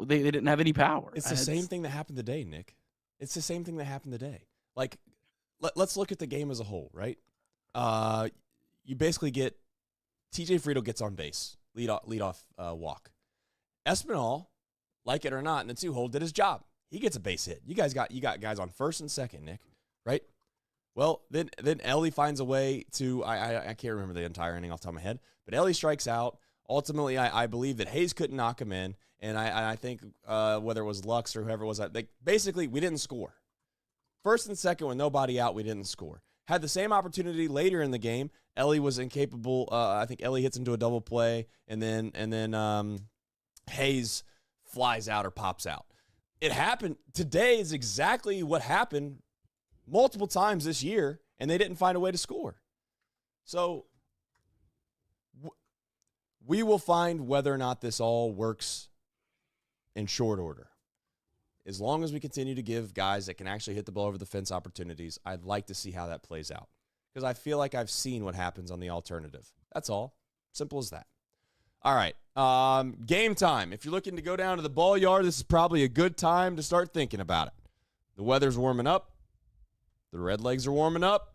didn't have any power. It's the same thing that happened today, Nick. It's the same thing that happened today. Like, let's look at the game as a whole, right? You basically get TJ Friedl gets on base, lead off walk. Espinal, like it or not, in the 2-hole did his job. He gets a base hit. You got guys on first and second, Nick, right? Well, then Ellie finds a way to, I can't remember the entire inning off the top of my head, but Ellie strikes out. Ultimately, I believe that Hays couldn't knock him in, and I think whether it was Lux or whoever it was, basically we didn't score. First and second with nobody out, we didn't score. Had the same opportunity later in the game. Ellie was incapable. I think Ellie hits into a double play, and then Hays flies out or pops out. It happened. Today is exactly what happened multiple times this year, and they didn't find a way to score. So we will find whether or not this all works in short order. As long as we continue to give guys that can actually hit the ball over the fence opportunities, I'd like to see how that plays out. Because I feel like I've seen what happens on the alternative. That's all. Simple as that. All right. Game time. If you're looking to go down to the ball yard, this is probably a good time to start thinking about it. The weather's warming up. The Redlegs are warming up.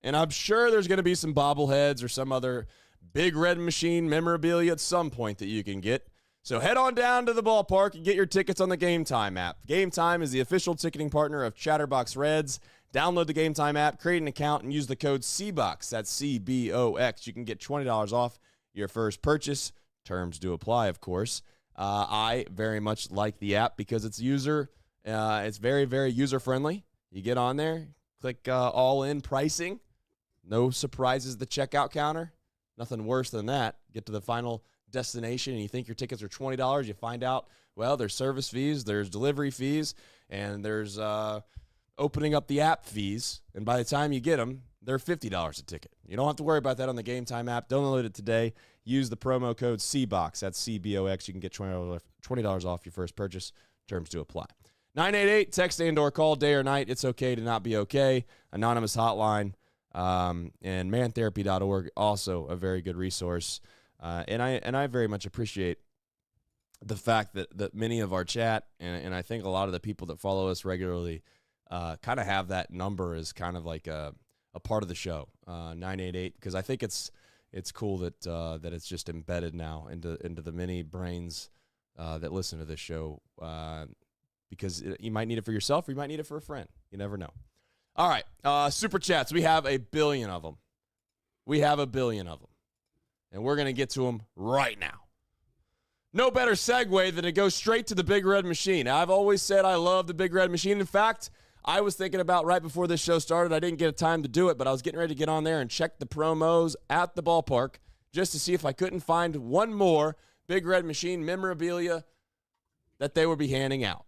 And I'm sure there's going to be some bobbleheads or some other big red machine memorabilia at some point that you can get. So head on down to the ballpark and get your tickets on the Game Time app. Game Time is the official ticketing partner of Chatterbox Reds. Download the Game Time app, create an account, and use the code CBOX. That's CBOX. You can get $20 off your first purchase. Terms do apply, of course. I very much like the app because it's very, very user-friendly. You get on there, click all-in pricing. No surprises at the checkout counter. Nothing worse than that. Get to the final destination and you think your tickets are $20. You find out, well, there's service fees, there's delivery fees, and there's opening up the app fees. And by the time you get them, they're $50 a ticket. You don't have to worry about that on the Game Time app. Download it today. Use the promo code CBOX. That's CBOX. You can get $20 off your first purchase. Terms do apply. 988, text and/or call day or night. It's okay to not be okay. Anonymous hotline. And mantherapy.org, also a very good resource. And I very much appreciate the fact that many of our chat, and I think a lot of the people that follow us regularly kind of have that number as kind of like a part of the show, 988, because I think it's cool that it's just embedded now into the many brains that listen to this show, because you might need it for yourself or you might need it for a friend. You never know. All right, Super Chats. We have 1 billion of them. And we're going to get to them right now. No better segue than to go straight to the Big Red Machine. I've always said I love the Big Red Machine. In fact, I was thinking about right before this show started, I didn't get a time to do it, but I was getting ready to get on there and check the promos at the ballpark just to see if I couldn't find one more Big Red Machine memorabilia that they would be handing out.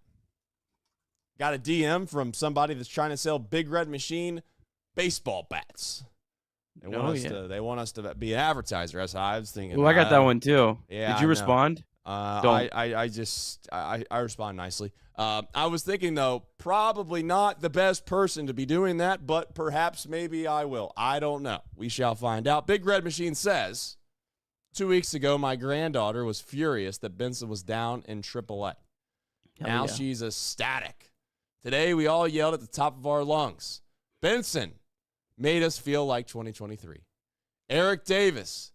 Got a DM from somebody that's trying to sell Big Red Machine baseball bats. They want us to be an advertiser. That's how I was thinking. Well, I got that one too. Yeah, did you respond? I respond nicely. I was thinking though, probably not the best person to be doing that, but perhaps maybe I will. I don't know. We shall find out. Big Red Machine says, 2 weeks ago, my granddaughter was furious that Benson was down in AAA. Now she's ecstatic. Today, we all yelled at the top of our lungs. Benson made us feel like 2023. Eric Davis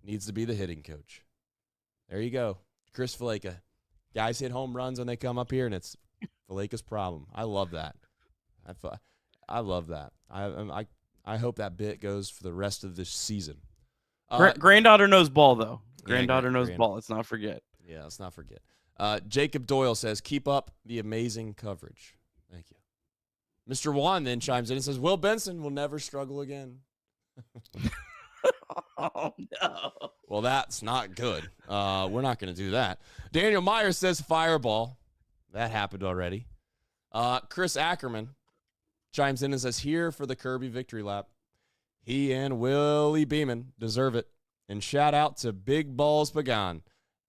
needs to be the hitting coach. There you go. Chris Faleka. Guys hit home runs when they come up here, and it's Faleka's problem. I love that. I love that. I hope that bit goes for the rest of this season. Granddaughter knows ball, though. Granddaughter knows ball. Let's not forget. Yeah, let's not forget. Jacob Doyle says, keep up the amazing coverage. Thank you. Mr. Juan then chimes in and says, Will Benson will never struggle again. Oh, no. Well, that's not good. We're not going to do that. Daniel Myers says fireball. That happened already. Chris Ackerman chimes in and says, here for the Kirby victory lap. He and Willie Beeman deserve it. And shout out to Big Balls Pagán.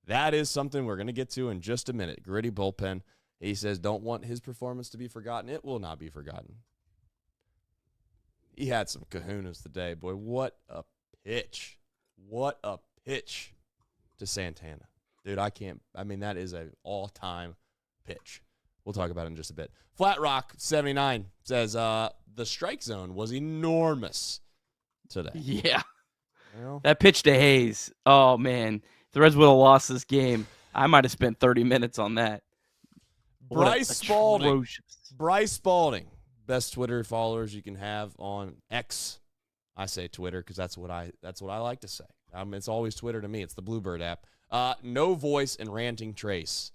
That is something we're going to get to in just a minute. Gritty bullpen. He says, don't want his performance to be forgotten. It will not be forgotten. He had some kahunas today, boy. What a pitch. What a pitch to Santana. Dude, that is an all-time pitch. We'll talk about it in just a bit. Flat Rock 79 says, the strike zone was enormous today. Yeah. Well, that pitch to Hays. Oh, man. If the Reds would have lost this game, I might have spent 30 minutes on that. Bryce Spalding, best Twitter followers you can have on X. I say Twitter because that's what I like to say. It's always Twitter to me. It's the Bluebird app. No voice and ranting Trace.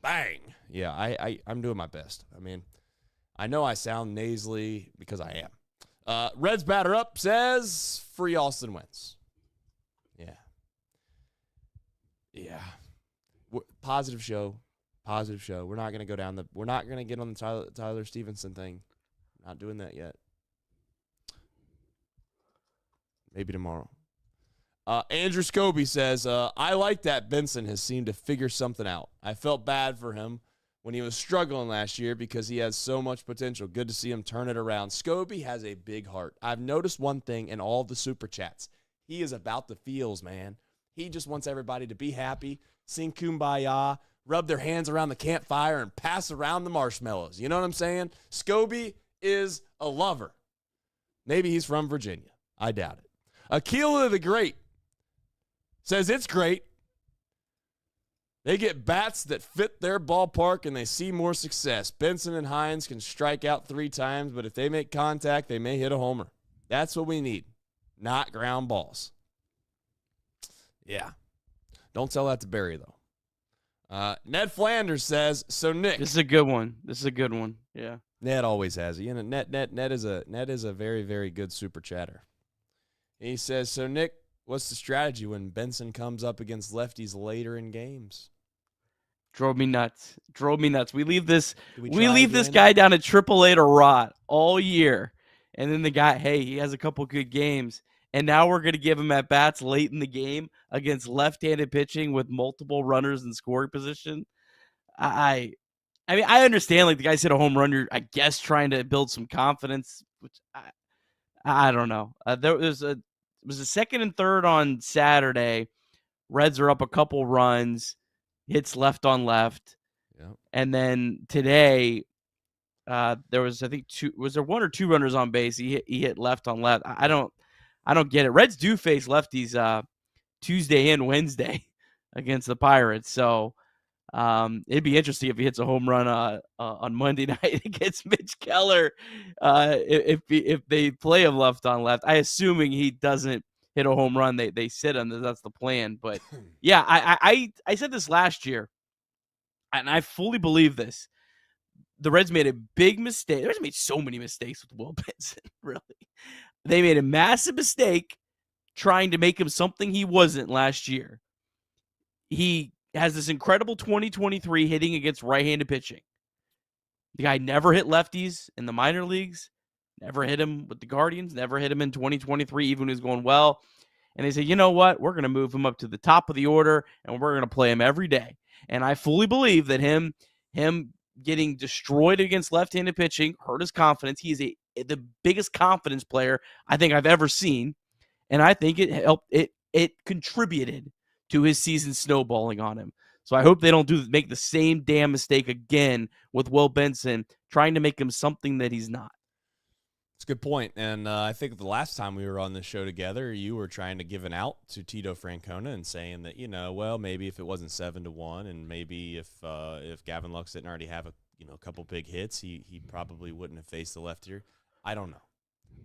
Bang. Yeah, I'm doing my best. I mean, I know I sound nasally because I am. Reds batter up says free Austin Wentz. Yeah. Positive show. We're not gonna we're not gonna get on the Tyler Stevenson thing. Not doing that yet. Maybe tomorrow. Andrew Scobie says, I like that Benson has seemed to figure something out. I felt bad for him when he was struggling last year because he has so much potential. Good to see him turn it around. Scobie has a big heart. I've noticed one thing in all the super chats. He is about the feels, man. He just wants everybody to be happy, sing Kumbaya, rub their hands around the campfire, and pass around the marshmallows. You know what I'm saying? Scobie is a lover. Maybe he's from Virginia. I doubt it. Aquila the Great says it's great. They get bats that fit their ballpark and they see more success. Benson and Hinds can strike out 3 times, but if they make contact, they may hit a homer. That's what we need, not ground balls. Yeah. Don't tell that to Barry, though. Ned Flanders says, so Nick. This is a good one. Yeah. Ned always has it. You know, Ned is a very, very good super chatter. He says, so Nick, what's the strategy when Benson comes up against lefties later in games? Drove me nuts. We leave this guy down at AAA to rot all year. And then the guy, he has a couple good games. And now we're going to give him at bats late in the game against left-handed pitching with multiple runners in scoring position. I mean, I understand like the guys hit a home run. You're, I guess, trying to build some confidence, which I don't know. There was a second and third on Saturday. Reds are up a couple runs, hits left on left, and then today there was I think was there 1 or 2 runners on base? He hit left on left. I don't get it. Reds do face lefties Tuesday and Wednesday against the Pirates, so it'd be interesting if he hits a home run on Monday night against Mitch Keller. If they play him left on left, I assuming he doesn't hit a home run. They sit him. That's the plan. But yeah, I said this last year, and I fully believe this. The Reds made a big mistake. The Reds made so many mistakes with Will Benson. Really, they made a massive mistake trying to make him something he wasn't last year. He has this incredible 2023 hitting against right-handed pitching. The guy never hit lefties in the minor leagues, never hit him with the Guardians, never hit him in 2023, even when he was going well. And they say, you know what? We're going to move him up to the top of the order, and we're going to play him every day. And I fully believe that him getting destroyed against left-handed pitching hurt his confidence. He is the biggest confidence player I think I've ever seen, and I think it helped. It contributed to his season snowballing on him. So I hope they don't make the same damn mistake again with Will Benson, trying to make him something that he's not. It's a good point. And I think the last time we were on this show together, you were trying to give an out to Tito Francona and saying that, well, maybe if it wasn't 7-1 and maybe if Gavin Lux didn't already have a couple big hits, he probably wouldn't have faced the leftier. I don't know.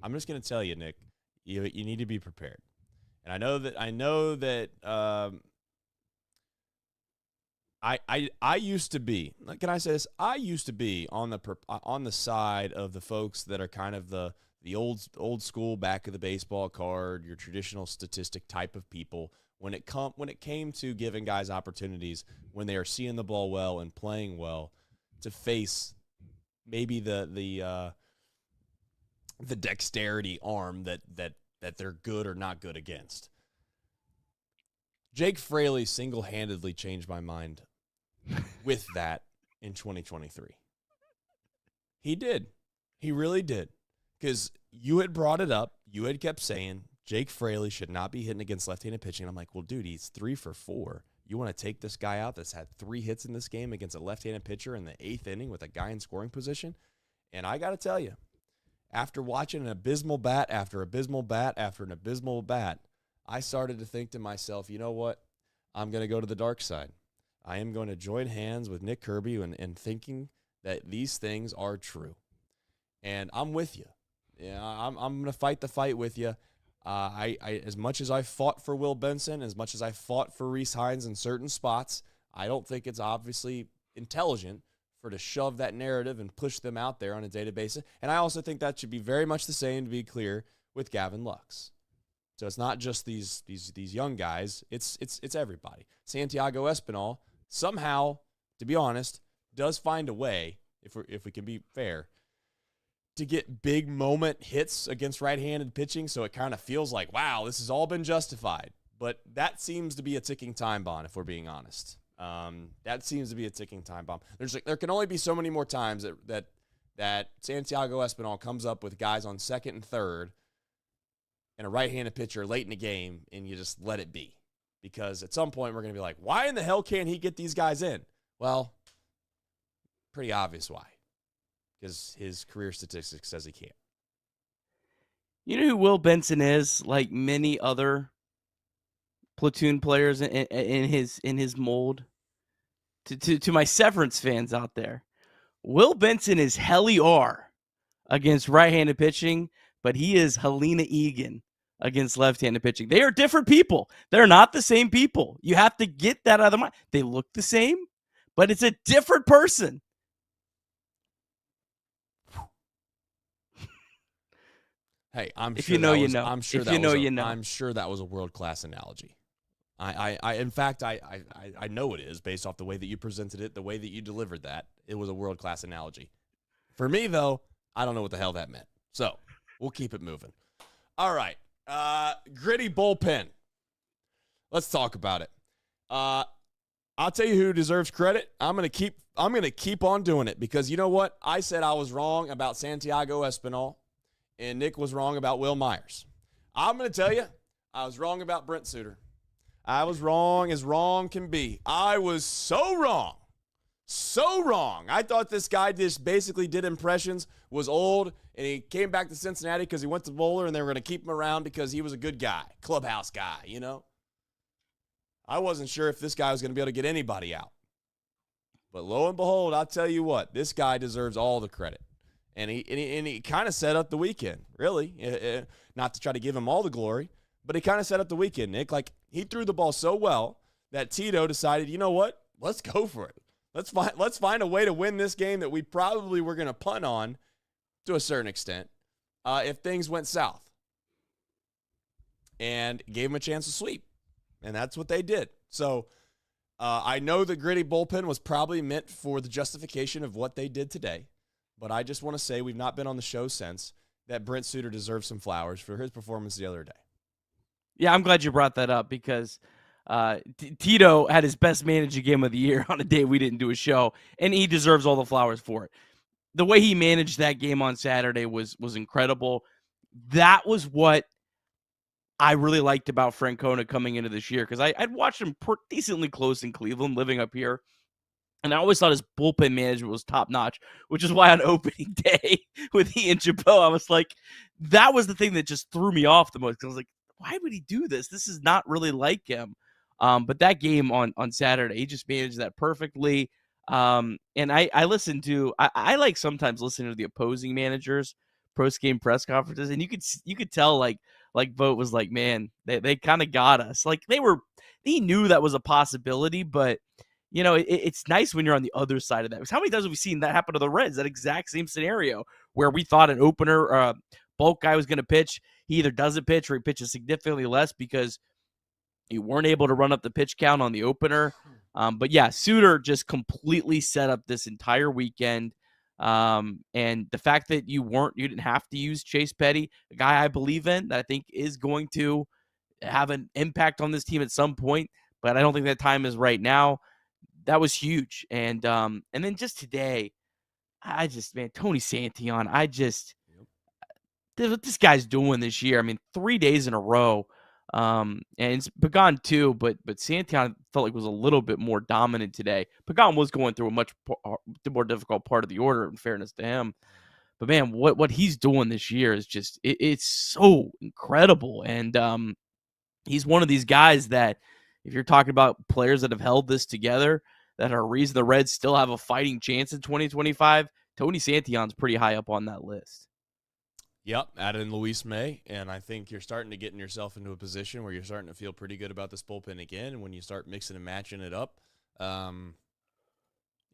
I'm just going to tell you, Nick, you need to be prepared. And I know that I used to be, can I say this? I used to be on the side of the folks that are kind of the old school back of the baseball card, your traditional statistic type of people when it came to giving guys opportunities when they are seeing the ball well and playing well to face maybe the dexterity arm that they're good or not good against. Jake Fraley single-handedly changed my mind with that in 2023. He did. He really did. Because you had brought it up. You had kept saying Jake Fraley should not be hitting against left-handed pitching. I'm like, well, dude, he's 3 for 4. You want to take this guy out that's had 3 hits in this game against a left-handed pitcher in the 8th inning with a guy in scoring position? And I got to tell you, after watching an abysmal bat after abysmal bat after an abysmal bat, I started to think to myself, you know what? I'm going to go to the dark side. I am going to join hands with Nick Kirby and thinking that these things are true. And I'm with you. Yeah, I'm going to fight the fight with you. I as much as I fought for Will Benson, as much as I fought for Rece Hinds in certain spots, I don't think it's obviously intelligent to shove that narrative and push them out there on a daily basis. And I also think that should be very much the same, to be clear, with Gavin Lux. So it's not just these young guys. It's everybody. Santiago Espinal somehow, to be honest, does find a way, if we can be fair, to get big moment hits against right-handed pitching, so it kind of feels like, wow, this has all been justified. But that seems to be a ticking time bomb, if we're being honest. That seems to be a ticking time bomb. There can only be so many more times that Santiago Espinal comes up with guys on second and third and a right-handed pitcher late in the game, and you just let it be. Because at some point we're going to be like, why in the hell can't he get these guys in? Well, pretty obvious why. Because his career statistics says he can't. You know who Will Benson is, like many other platoon players in his mold? To my Severance fans out there, Will Benson is Helly R against right-handed pitching, but he is Helena Egan against left-handed pitching. They are different people. They're not the same people. You have to get that out of the mind. They look the same, but it's a different person. Hey, I'm if sure you know, that you was, know. I'm sure if that you know, was a, you know. I'm sure that was a world-class analogy. In fact, I know it is based off the way that you presented it, the way that you delivered that. It was a world-class analogy. For me, though, I don't know what the hell that meant. So we'll keep it moving. All right, gritty bullpen. Let's talk about it. I'll tell you who deserves credit. I'm gonna keep on doing it because you know what? I said I was wrong about Santiago Espinal, and Nick was wrong about Will Myers. I'm gonna tell you, I was wrong about Brent Suter. I was wrong as wrong can be. I was so wrong. So wrong. I thought this guy just basically did impressions, was old, and he came back to Cincinnati because he went to Bowler, and they were going to keep him around because he was a good guy, clubhouse guy, you know? I wasn't sure if this guy was going to be able to get anybody out. But lo and behold, I'll tell you what, this guy deserves all the credit. And he kind of set up the weekend, really. Not to try to give him all the glory, but he kind of set up the weekend, Nick. Like, he threw the ball so well that Tito decided, you know what? Let's go for it. Let's find a way to win this game that we probably were going to punt on to a certain extent if things went south. And gave him a chance to sweep. And that's what they did. So I know the gritty bullpen was probably meant for the justification of what they did today. But I just want to say we've not been on the show since that Brent Suter deserves some flowers for his performance the other day. Yeah, I'm glad you brought that up because Tito had his best managing game of the year on a day we didn't do a show, and he deserves all the flowers for it. The way he managed that game on Saturday was incredible. That was what I really liked about Francona coming into this year because I'd watched him decently close in Cleveland, living up here. And I always thought his bullpen management was top-notch, which is why on opening day with he and Chabot, I was like, that was the thing that just threw me off the most. Because I was like, why would he do this? This is not really like him. But that game on Saturday, he just managed that perfectly. And I listened to, I like sometimes listening to the opposing managers' post-game press conferences, and you could tell like Vogt was like, man, they kind of got us. Like he knew that was a possibility, but you know, it's nice when you're on the other side of that. Because how many times have we seen that happen to the Reds? That exact same scenario where we thought an opener, bulk guy was going to pitch. He either doesn't pitch or he pitches significantly less because you weren't able to run up the pitch count on the opener. But yeah, Suter just completely set up this entire weekend. And the fact that you didn't have to use Chase Petty, a guy I believe in, that I think is going to have an impact on this team at some point, but I don't think that time is right now. That was huge. And then just today, Tony Santion, what this guy's doing this year. I mean, 3 days in a row. And it's Pagán too, but Santion felt like was a little bit more dominant today. Pagán was going through a much more difficult part of the order, in fairness to him. But man, what he's doing this year is just it's so incredible. And he's one of these guys that, if you're talking about players that have held this together, that are a reason the Reds still have a fighting chance in 2025, Tony Santillan's pretty high up on that list. Yep, add in Luis May, and I think you're starting to get yourself into a position where you're starting to feel pretty good about this bullpen again. And when you start mixing and matching it up,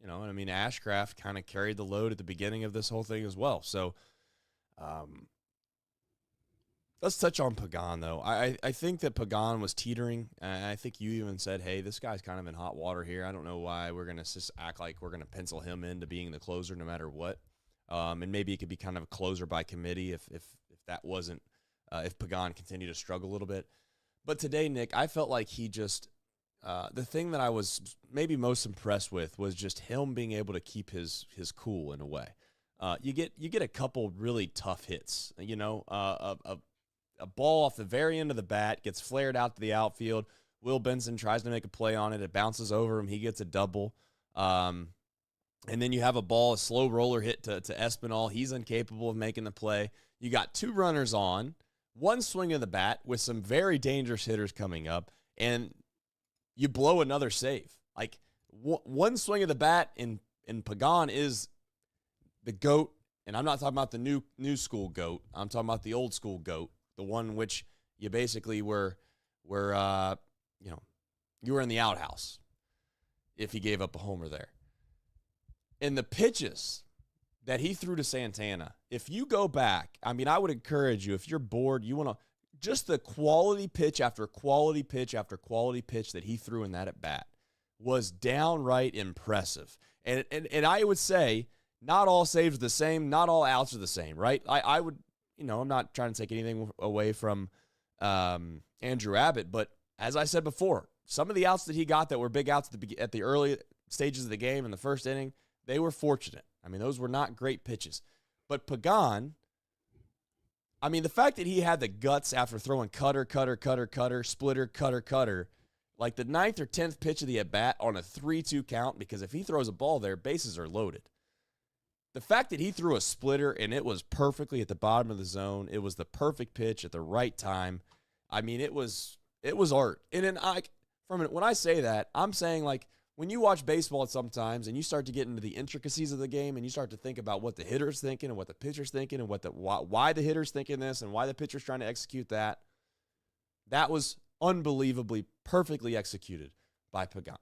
Ashcraft kind of carried the load at the beginning of this whole thing as well. So let's touch on Pagán, though. I think that Pagán was teetering. I think you even said, hey, this guy's kind of in hot water here. I don't know why we're going to just act like we're going to pencil him into being the closer no matter what. And maybe it could be kind of a closer by committee if that wasn't if Pagán continued to struggle a little bit. But today, Nick, I felt like he just the thing that I was maybe most impressed with was just him being able to keep his cool in a way. You get a couple really tough hits. A ball off the very end of the bat gets flared out to the outfield. Will Benson tries to make a play on it. It bounces over him. He gets a double. And then you have a slow roller hit to Espinal. He's incapable of making the play. You got two runners on, one swing of the bat with some very dangerous hitters coming up, and you blow another save. Like, one swing of the bat in Pagán is the GOAT, and I'm not talking about the new school GOAT. I'm talking about the old school GOAT, the one which you basically were you were in the outhouse if he gave up a homer there. And the pitches that he threw to Santana, if you go back, I would encourage you, if you're bored, you want to, just the quality pitch after quality pitch after quality pitch that he threw in that at bat was downright impressive. And I would say not all saves are the same, not all outs are the same, right? I would, I'm not trying to take anything away from Andrew Abbott, but as I said before, some of the outs that he got that were big outs at the early stages of the game in the first inning, they were fortunate. Those were not great pitches. But Pagán, the fact that he had the guts after throwing cutter, splitter, cutter, like the 9th or 10th pitch of the at-bat on a 3-2 count, because if he throws a ball there, bases are loaded. The fact that he threw a splitter and it was perfectly at the bottom of the zone, it was the perfect pitch at the right time. It was art. And then when I say that, I'm saying, like, when you watch baseball sometimes and you start to get into the intricacies of the game and you start to think about what the hitter's thinking and what the pitcher's thinking and why the hitter's thinking this and why the pitcher's trying to execute that, that was unbelievably perfectly executed by Pagán.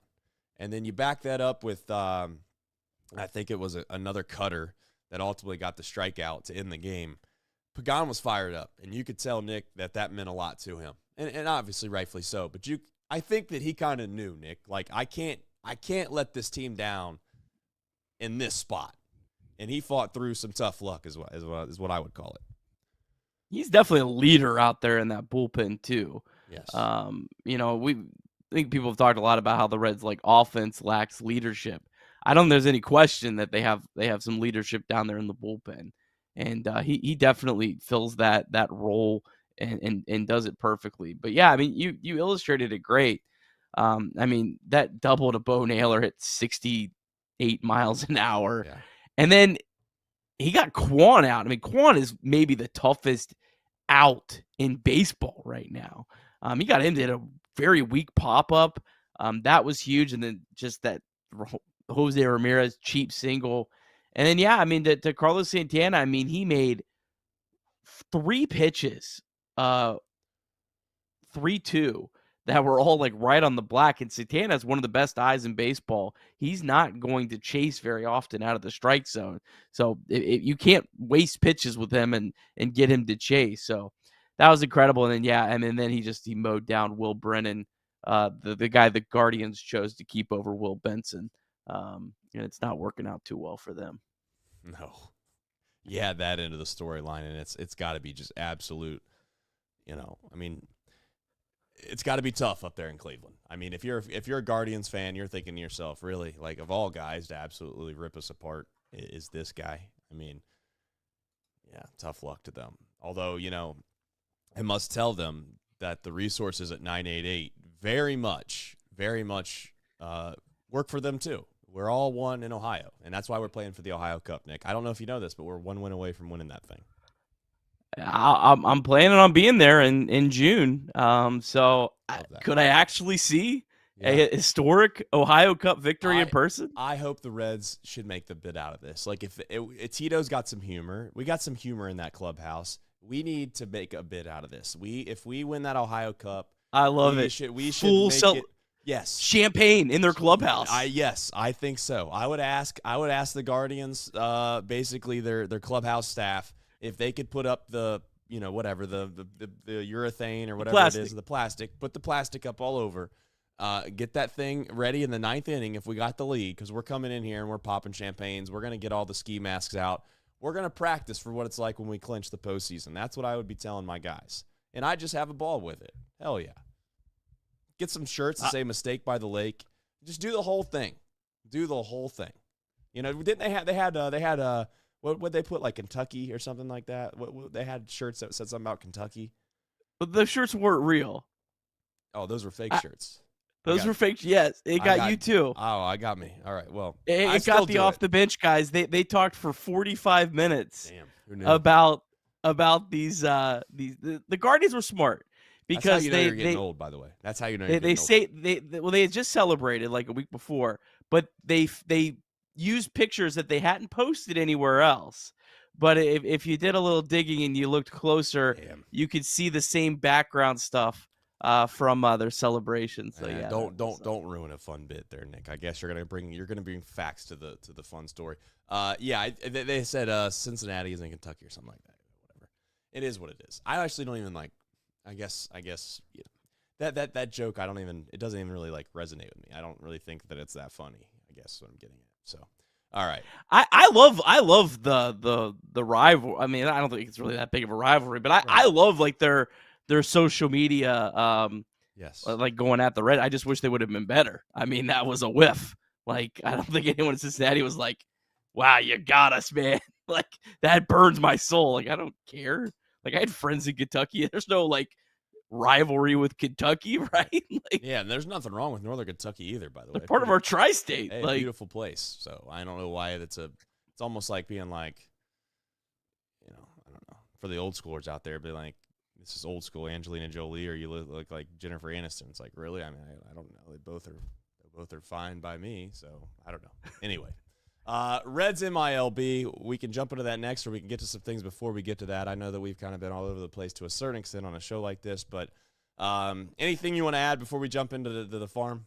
And then you back that up with, I think it was another cutter that ultimately got the strikeout to end the game. Pagán was fired up, and you could tell, Nick, that meant a lot to him. And obviously rightfully so. But I think that he kind of knew, Nick, like, I can't let this team down in this spot. And he fought through some tough luck is what I would call it. He's definitely a leader out there in that bullpen too. Yes. I think people have talked a lot about how the Reds offense lacks leadership. I don't think there's any question that they have some leadership down there in the bullpen. And he definitely fills that role and does it perfectly. But yeah, you illustrated it great. That double to Bo Naylor hit 68 miles an hour. Yeah. And then he got Quan out. Quan is maybe the toughest out in baseball right now. He got into a very weak pop-up. That was huge. And then just that Jose Ramírez cheap single. And then, to Carlos Santana, he made 3 pitches, 3-2, that were all right on the black. And Santana's one of the best eyes in baseball. He's not going to chase very often out of the strike zone. So you can't waste pitches with him and get him to chase. So that was incredible. And then he mowed down Will Brennan, the guy the Guardians chose to keep over Will Benson. And it's not working out too well for them. No. You had that into the storyline, and it's got to be just absolute, it's got to be tough up there in Cleveland. If you're a Guardians fan, you're thinking to yourself, really, like, of all guys to absolutely rip us apart is this guy. Tough luck to them. Although, I must tell them that the resources at 988 very much work for them too. We're all one in Ohio, and that's why we're playing for the Ohio Cup, Nick. I don't know if you know this, but we're 1 win away from winning that thing. I'm planning on being there in June. So could I actually see a historic Ohio Cup victory in person. I hope the Reds should make the bid out of this. Like if Tito's got some humor, we got some humor in that clubhouse. We need to make a bid out of this. If we win that Ohio Cup, I love it. We should make it. Yes, champagne in their clubhouse. Yes, I think so. I would ask the Guardians, basically their clubhouse staff, if they could put up the whatever the urethane or whatever it is, the plastic. Put the plastic up all over. Get that thing ready in the 9th inning if we got the lead, because we're coming in here and we're popping champagnes. We're gonna get all the ski masks out. We're gonna practice for what it's like when we clinch the postseason. That's what I would be telling my guys, and I just have a ball with it. Hell yeah. Get some shirts that say "Mistake by the Lake." Just do the whole thing. Do the whole thing. Didn't they had what would they put, like Kentucky or something like that? What they had shirts that said something about Kentucky. But the shirts weren't real. Oh, those were fake shirts. Those were fake. Yes, it got you too. Oh, I got me. All right. Well, it got the off the bench guys. They talked for 45 minutes. Damn, who knew? about these the Guardians were smart. Because that's how you know you're getting old, by the way. That's how you know you're getting old. They had just celebrated like a week before, but they used pictures that they hadn't posted anywhere else. But if you did a little digging and you looked closer, you could see the same background stuff from their celebration. So don't ruin a fun bit there, Nick. I guess you're gonna bring facts to the fun story. They said Cincinnati is in Kentucky or something like that. Whatever. It is what it is. I actually don't even like. I guess that joke. It doesn't even really like resonate with me. I don't really think that it's that funny. I guess is what I'm getting at. So, all right. I love the rival. I mean, I don't think it's really that big of a rivalry, but I love like their social media. Yes. Like going at the Red. I just wish they would have been better. I mean, that was a whiff. Like I don't think anyone in Cincinnati was like, "Wow, you got us, man." Like that burns my soul. Like I don't care. Like I had friends in Kentucky. There's no like rivalry with Kentucky, right? Like, yeah, and there's nothing wrong with Northern Kentucky either, by the way. They're part of our tri-state. Hey, like, beautiful place. So I don't know why it's almost like being like, I don't know, for the old schoolers out there, be like, this is old school Angelina Jolie, or you look like Jennifer Aniston. It's like, really? I mean, I don't know. They both are fine by me. So I don't know. Anyway. Reds MILB, we can jump into that next, or we can get to some things before we get to that. I know that we've kind of been all over the place to a certain extent on a show like this, but anything you want to add before we jump into the farm?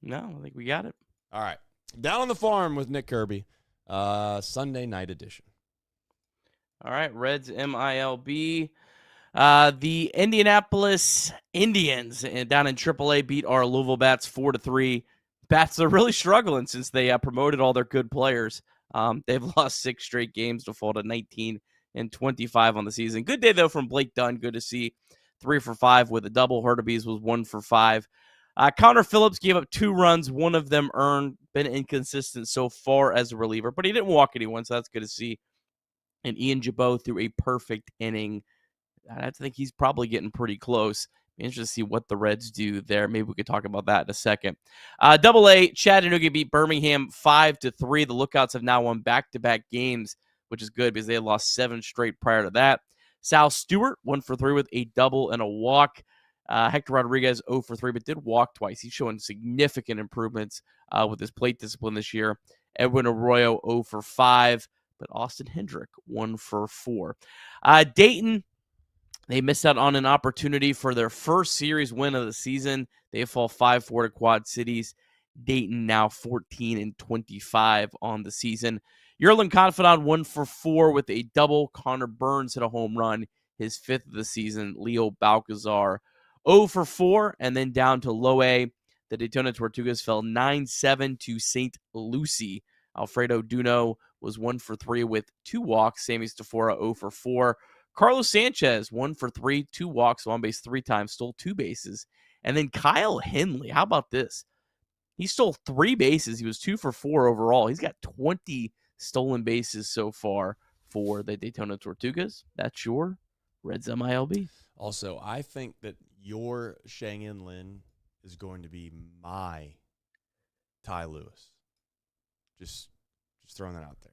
No, I think we got it. All right. Down on the farm with Nick Kirby, Sunday night edition. All right, Reds MILB. The Indianapolis Indians down in AAA beat our Louisville Bats 4-3. Bats are really struggling since they promoted all their good players. They've lost 6 straight games to fall to 19-25 on the season. Good day, though, from Blake Dunn. Good to see 3 for 5 with a double. Hurtubise was 1 for 5. Connor Phillips gave up 2 runs, one of them earned. Been inconsistent so far as a reliever, but he didn't walk anyone, so that's good to see. And Ian Jabot threw a perfect inning. I think he's probably getting pretty close. Interested to see what the Reds do there. Maybe we could talk about that in a second. Double-A, Chattanooga beat Birmingham 5-3. The Lookouts have now won back-to-back games, which is good because they had lost 7 straight prior to that. Sal Stewart, 1 for 3 with a double and a walk. Hector Rodriguez, 0 for 3, but did walk twice. He's showing significant improvements with his plate discipline this year. Edwin Arroyo, 0 for 5, but Austin Hendrick, 1 for 4. Dayton, they missed out on an opportunity for their first series win of the season. They fall 5-4 to Quad Cities. Dayton now 14-25 on the season. Yerlin Confidant 1 for 4 with a double. Connor Burns hit a home run, his 5th of the season. Leo Balcazar 0 for 4, and then down to low A. The Daytona Tortugas fell 9-7 to St. Lucie. Alfredo Duno was 1 for 3 with 2 walks. Sammy Stafora 0 for 4. Carlos Sanchez, 1 for 3, 2 walks, on base 3 times, stole 2 bases. And then Kyle Henley, how about this? He stole 3 bases. He was 2 for 4 overall. He's got 20 stolen bases so far for the Daytona Tortugas. That's your Reds MILB. Also, I think that your Shang-In Lin is going to be my Ty Lewis. Just throwing that out there.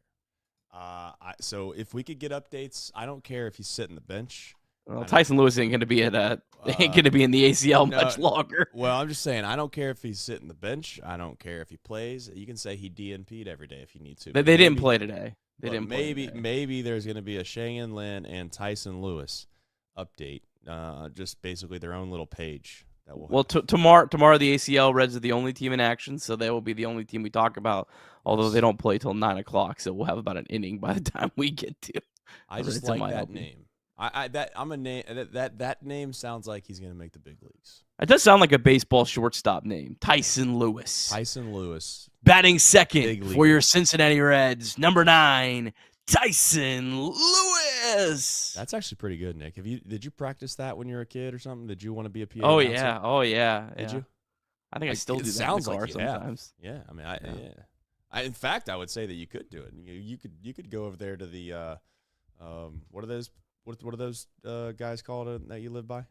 So if we could get updates, I don't care if he's sitting the bench. Well, Tyson Lewis ain't going to be in the ACL much longer. Well, I'm just saying, I don't care if he's sitting the bench. I don't care if he plays. You can say he DNP'd every day if you need to. They didn't play today. Maybe there's going to be a Cheyenne Lynn and Tyson Lewis update. Just basically their own little page. Tomorrow the ACL Reds are the only team in action, so they will be the only team we talk about. Although they don't play till 9 o'clock, so we'll have about an inning by the time we get to. I just like that name. That name sounds like he's going to make the big leagues. It does sound like a baseball shortstop name, Tyson Lewis. Tyson Lewis, batting second for your Cincinnati Reds, number 9, Tyson Lewis. That's actually pretty good, Nick. Did you practice that when you were a kid or something? Did you want to be a PA announcer? Oh yeah. Did you? I think I still do that. Sounds in the car like sometimes. Yeah, I mean, in fact, I would say that you could do it. You could go over there to the what are those guys called that you live by?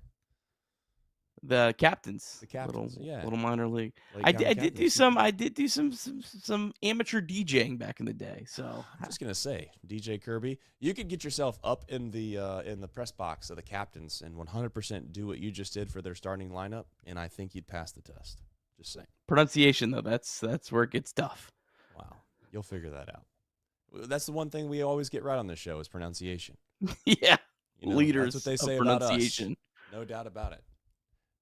The captains. The captains. Little minor league. I did do some amateur DJing back in the day. So I'm just gonna say, DJ Kirby, you could get yourself up in the press box of the captains and 100% do what you just did for their starting lineup, and I think you'd pass the test. Just saying. Pronunciation though, that's where it gets tough. Wow, you'll figure that out. That's the one thing we always get right on this show is pronunciation. Yeah, That's leaders what they say of about pronunciation. us. No doubt about it.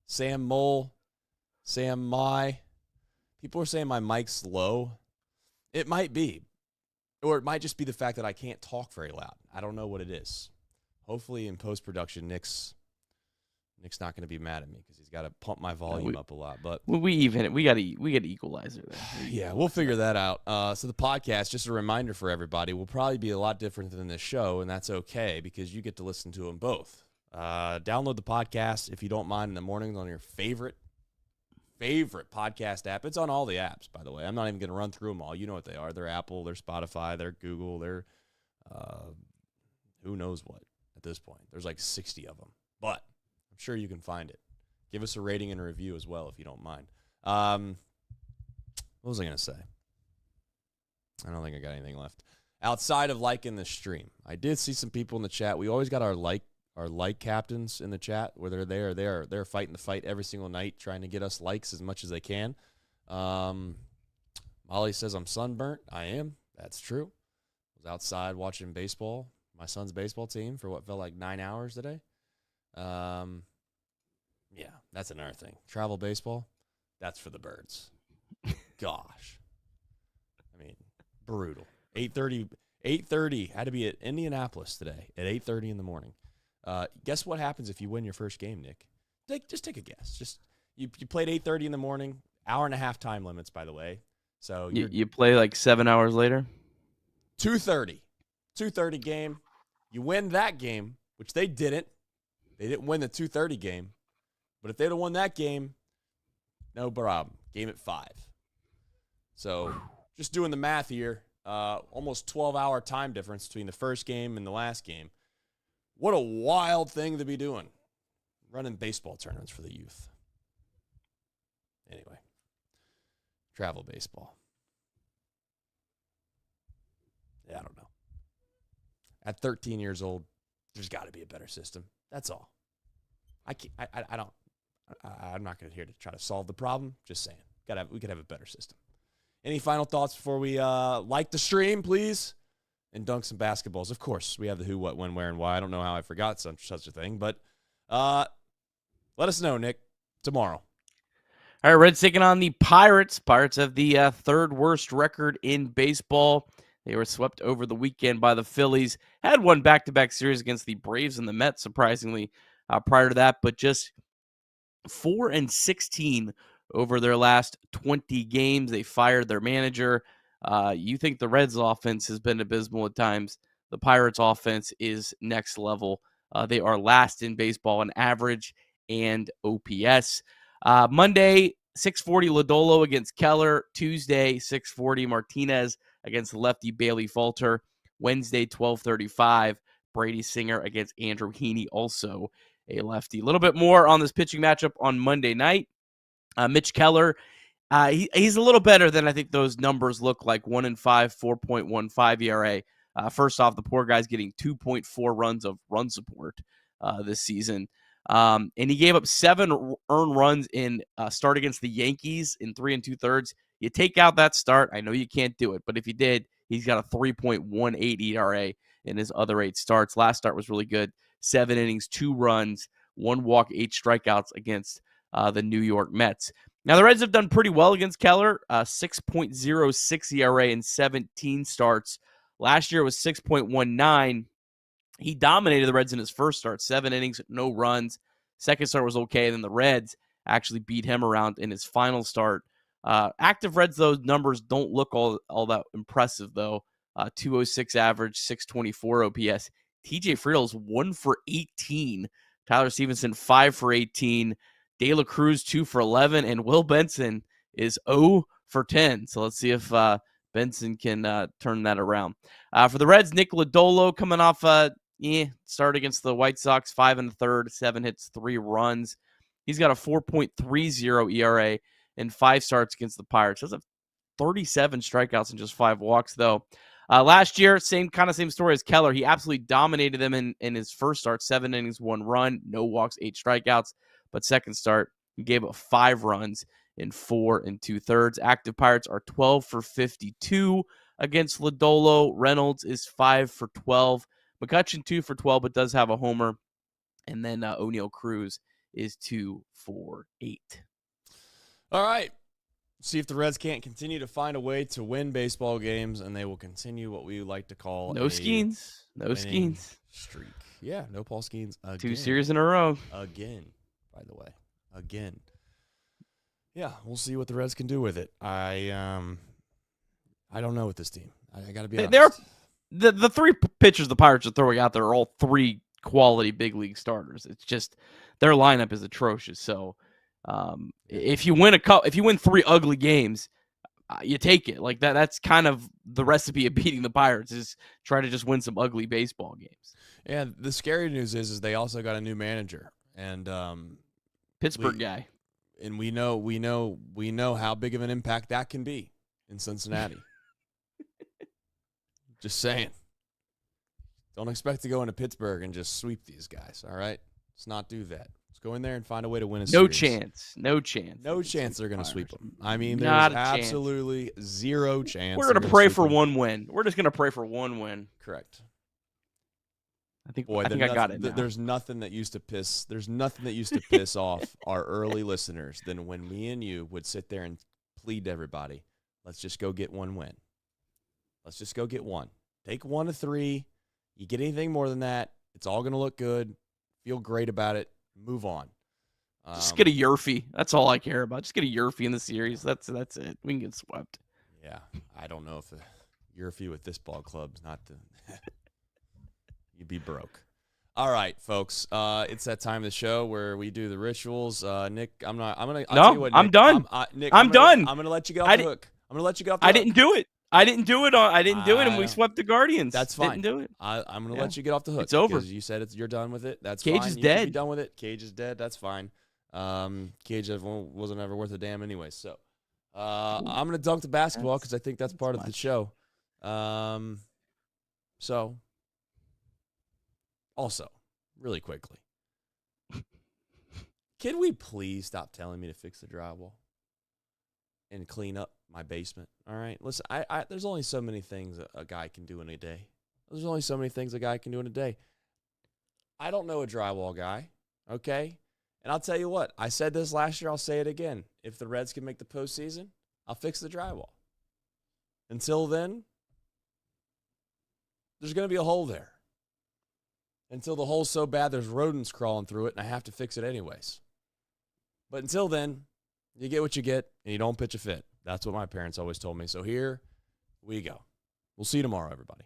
Sam Mole, Sam Mai. People are saying my mic's low. It might be. Or it might just be the fact that I can't talk very loud. I don't know what it is. Hopefully in post-production, Nick's not going to be mad at me because he's got to pump my volume up a lot. But we got an equalizer there. Yeah, we'll figure that out. So the podcast, just a reminder for everybody, will probably be a lot different than this show, and that's okay because you get to listen to them both. Download the podcast if you don't mind in the mornings on your favorite podcast app. It's on all the apps, by the way. I'm not even going to run through them all. You know what they are. They're Apple, they're Spotify, they're Google, they're who knows what at this point. There's like 60 of them, but I'm sure you can find it. Give us a rating and a review as well if you don't mind. What was I going to say? I don't think I got anything left. Outside of liking the stream, I did see some people in the chat. We always got our like captains in the chat where they're fighting the fight every single night, trying to get us likes as much as they can. Molly says I'm sunburnt. I am. That's true. I was outside watching baseball, my son's baseball team, for what felt like 9 hours today. Yeah, that's another thing. Travel baseball, that's for the birds. Gosh. I mean, brutal. 8:30. Had to be at Indianapolis today at 8:30 in the morning. Guess what happens if you win your first game, Nick? Just take a guess. Just you played 8:30 in the morning, hour and a half time limits, by the way. So you play like 7 hours later. 2:30 game. You win that game, which they didn't. They didn't win the 2:30 game, but if they'd have won that game, no problem. Game at 5. So just doing the math here, almost 12-hour time difference between the first game and the last game. What a wild thing to be doing, running baseball tournaments for the youth. Anyway, travel baseball. Yeah, I don't know. At 13 years old, there's got to be a better system. That's all. I'm not going to here to try to solve the problem. Just saying, we could have a better system. Any final thoughts before we like the stream, please? And dunk some basketballs. Of course, we have the who, what, when, where, and why. I don't know how I forgot such a thing, but let us know, Nick, tomorrow. All right, Reds taking on the Pirates. Pirates have the third worst record in baseball. They were swept over the weekend by the Phillies. Had one back-to-back series against the Braves and the Mets, surprisingly, prior to that, but just 4-16 over their last 20 games. They fired their manager. You think the Reds offense has been abysmal at times. The Pirates offense is next level. They are last in baseball in average and OPS. Monday, 640 Lodolo against Keller. Tuesday, 640 Martinez against lefty Bailey Falter. Wednesday, 12:35 Brady Singer against Andrew Heaney, also a lefty. A little bit more on this pitching matchup on Monday night. Mitch Keller, he's a little better than I think those numbers look like. 1-5, 4.15 ERA. First off, the poor guy's getting 2.4 runs of run support. this season. And he gave up 7 earned runs in start against the Yankees in 3 2/3. You take out that start, I know you can't do it, but if you did, he's got a 3.18 ERA in his other 8 starts. Last start was really good. 7 innings, 2 runs, 1 walk, 8 strikeouts against the New York Mets. Now, the Reds have done pretty well against Keller, 6.06 ERA in 17 starts. Last year it was 6.19. He dominated the Reds in his first start, 7 innings, no runs. Second start was okay. Then the Reds actually beat him around in his final start. Active Reds, those numbers don't look all that impressive, though. 206 average, 624 OPS. TJ Friedl's 1 for 18. Tyler Stevenson, 5 for 18. De La Cruz, 2 for 11. And Will Benson is 0 for 10. So let's see if Benson can turn that around. For the Reds, Nick Lodolo coming off start against the White Sox, 5 1/3, 7 hits, 3 runs. He's got a 4.30 ERA in 5 starts against the Pirates. Does have 37 strikeouts and just 5 walks, though. Last year, same story as Keller. He absolutely dominated them in his first start, 7 innings, 1 run, no walks, 8 strikeouts. But second start, he gave up 5 runs in 4 2/3. Active Pirates are 12 for 52 against Lodolo. Reynolds is 5 for 12. McCutchen 2 for 12, but does have a homer. And then O'Neal Cruz is 2 for 8. All right. See if the Reds can't continue to find a way to win baseball games, and they will continue what we like to call no Skeens. No Skeens. Streak. Yeah, no Paul Skeens again. 2 series in a row. Again, by the way. Again. Yeah, we'll see what the Reds can do with it. I don't know with this team. I got to be honest. The 3 pitchers the Pirates are throwing out there are all 3 quality big league starters. It's just their lineup is atrocious. So if you win 3 ugly games, you take it. Like that's kind of the recipe of beating the Pirates, is try to just win some ugly baseball games. Yeah, the scary news is they also got a new manager, and Pittsburgh guy. And we know how big of an impact that can be in Cincinnati. Just saying. Don't expect to go into Pittsburgh and just sweep these guys, all right? Let's not do that. Let's go in there and find a way to win a series. No chance. No chance they're going to sweep them. I mean, there's absolutely zero chance. We're going to pray for 1 win. We're just going to pray for 1 win. Correct. I think I got it now. There's nothing that used to piss off our early listeners than when me and you would sit there and plead to everybody, let's just go get 1 win. Let's just go get 1. Take 1 of 3. You get anything more than that, it's all going to look good. Feel great about it. Move on. Just get a Yerfie. That's all I care about. Just get a Yerfie in the series. That's it. We can get swept. Yeah, I don't know if a Yerfie with this ball club's not the. You'd be broke. All right, folks. It's that time of the show where we do the rituals. Nick, I'm done. Nick, I'm done. I'm gonna let you get off the hook. I didn't do it. I didn't do it, and we swept the Guardians. That's fine. Didn't do it. I'm going to let you get off the hook. It's over. Because you said you're done with it. That's Cage fine. Is you dead. Be done with it. Cage is dead. That's fine. Cage wasn't ever worth a damn anyway. So I'm going to dunk the basketball because I think that's part of the show. So also, really quickly, can we please stop telling me to fix the drywall and clean up my basement? All right. Listen, there's only so many things a guy can do in a day. There's only so many things a guy can do in a day. I don't know a drywall guy, okay? And I'll tell you what, I said this last year, I'll say it again. If the Reds can make the postseason, I'll fix the drywall. Until then, there's going to be a hole there. Until the hole's so bad there's rodents crawling through it and I have to fix it anyways. But until then, you get what you get and you don't pitch a fit. That's what my parents always told me. So here we go. We'll see you tomorrow, everybody.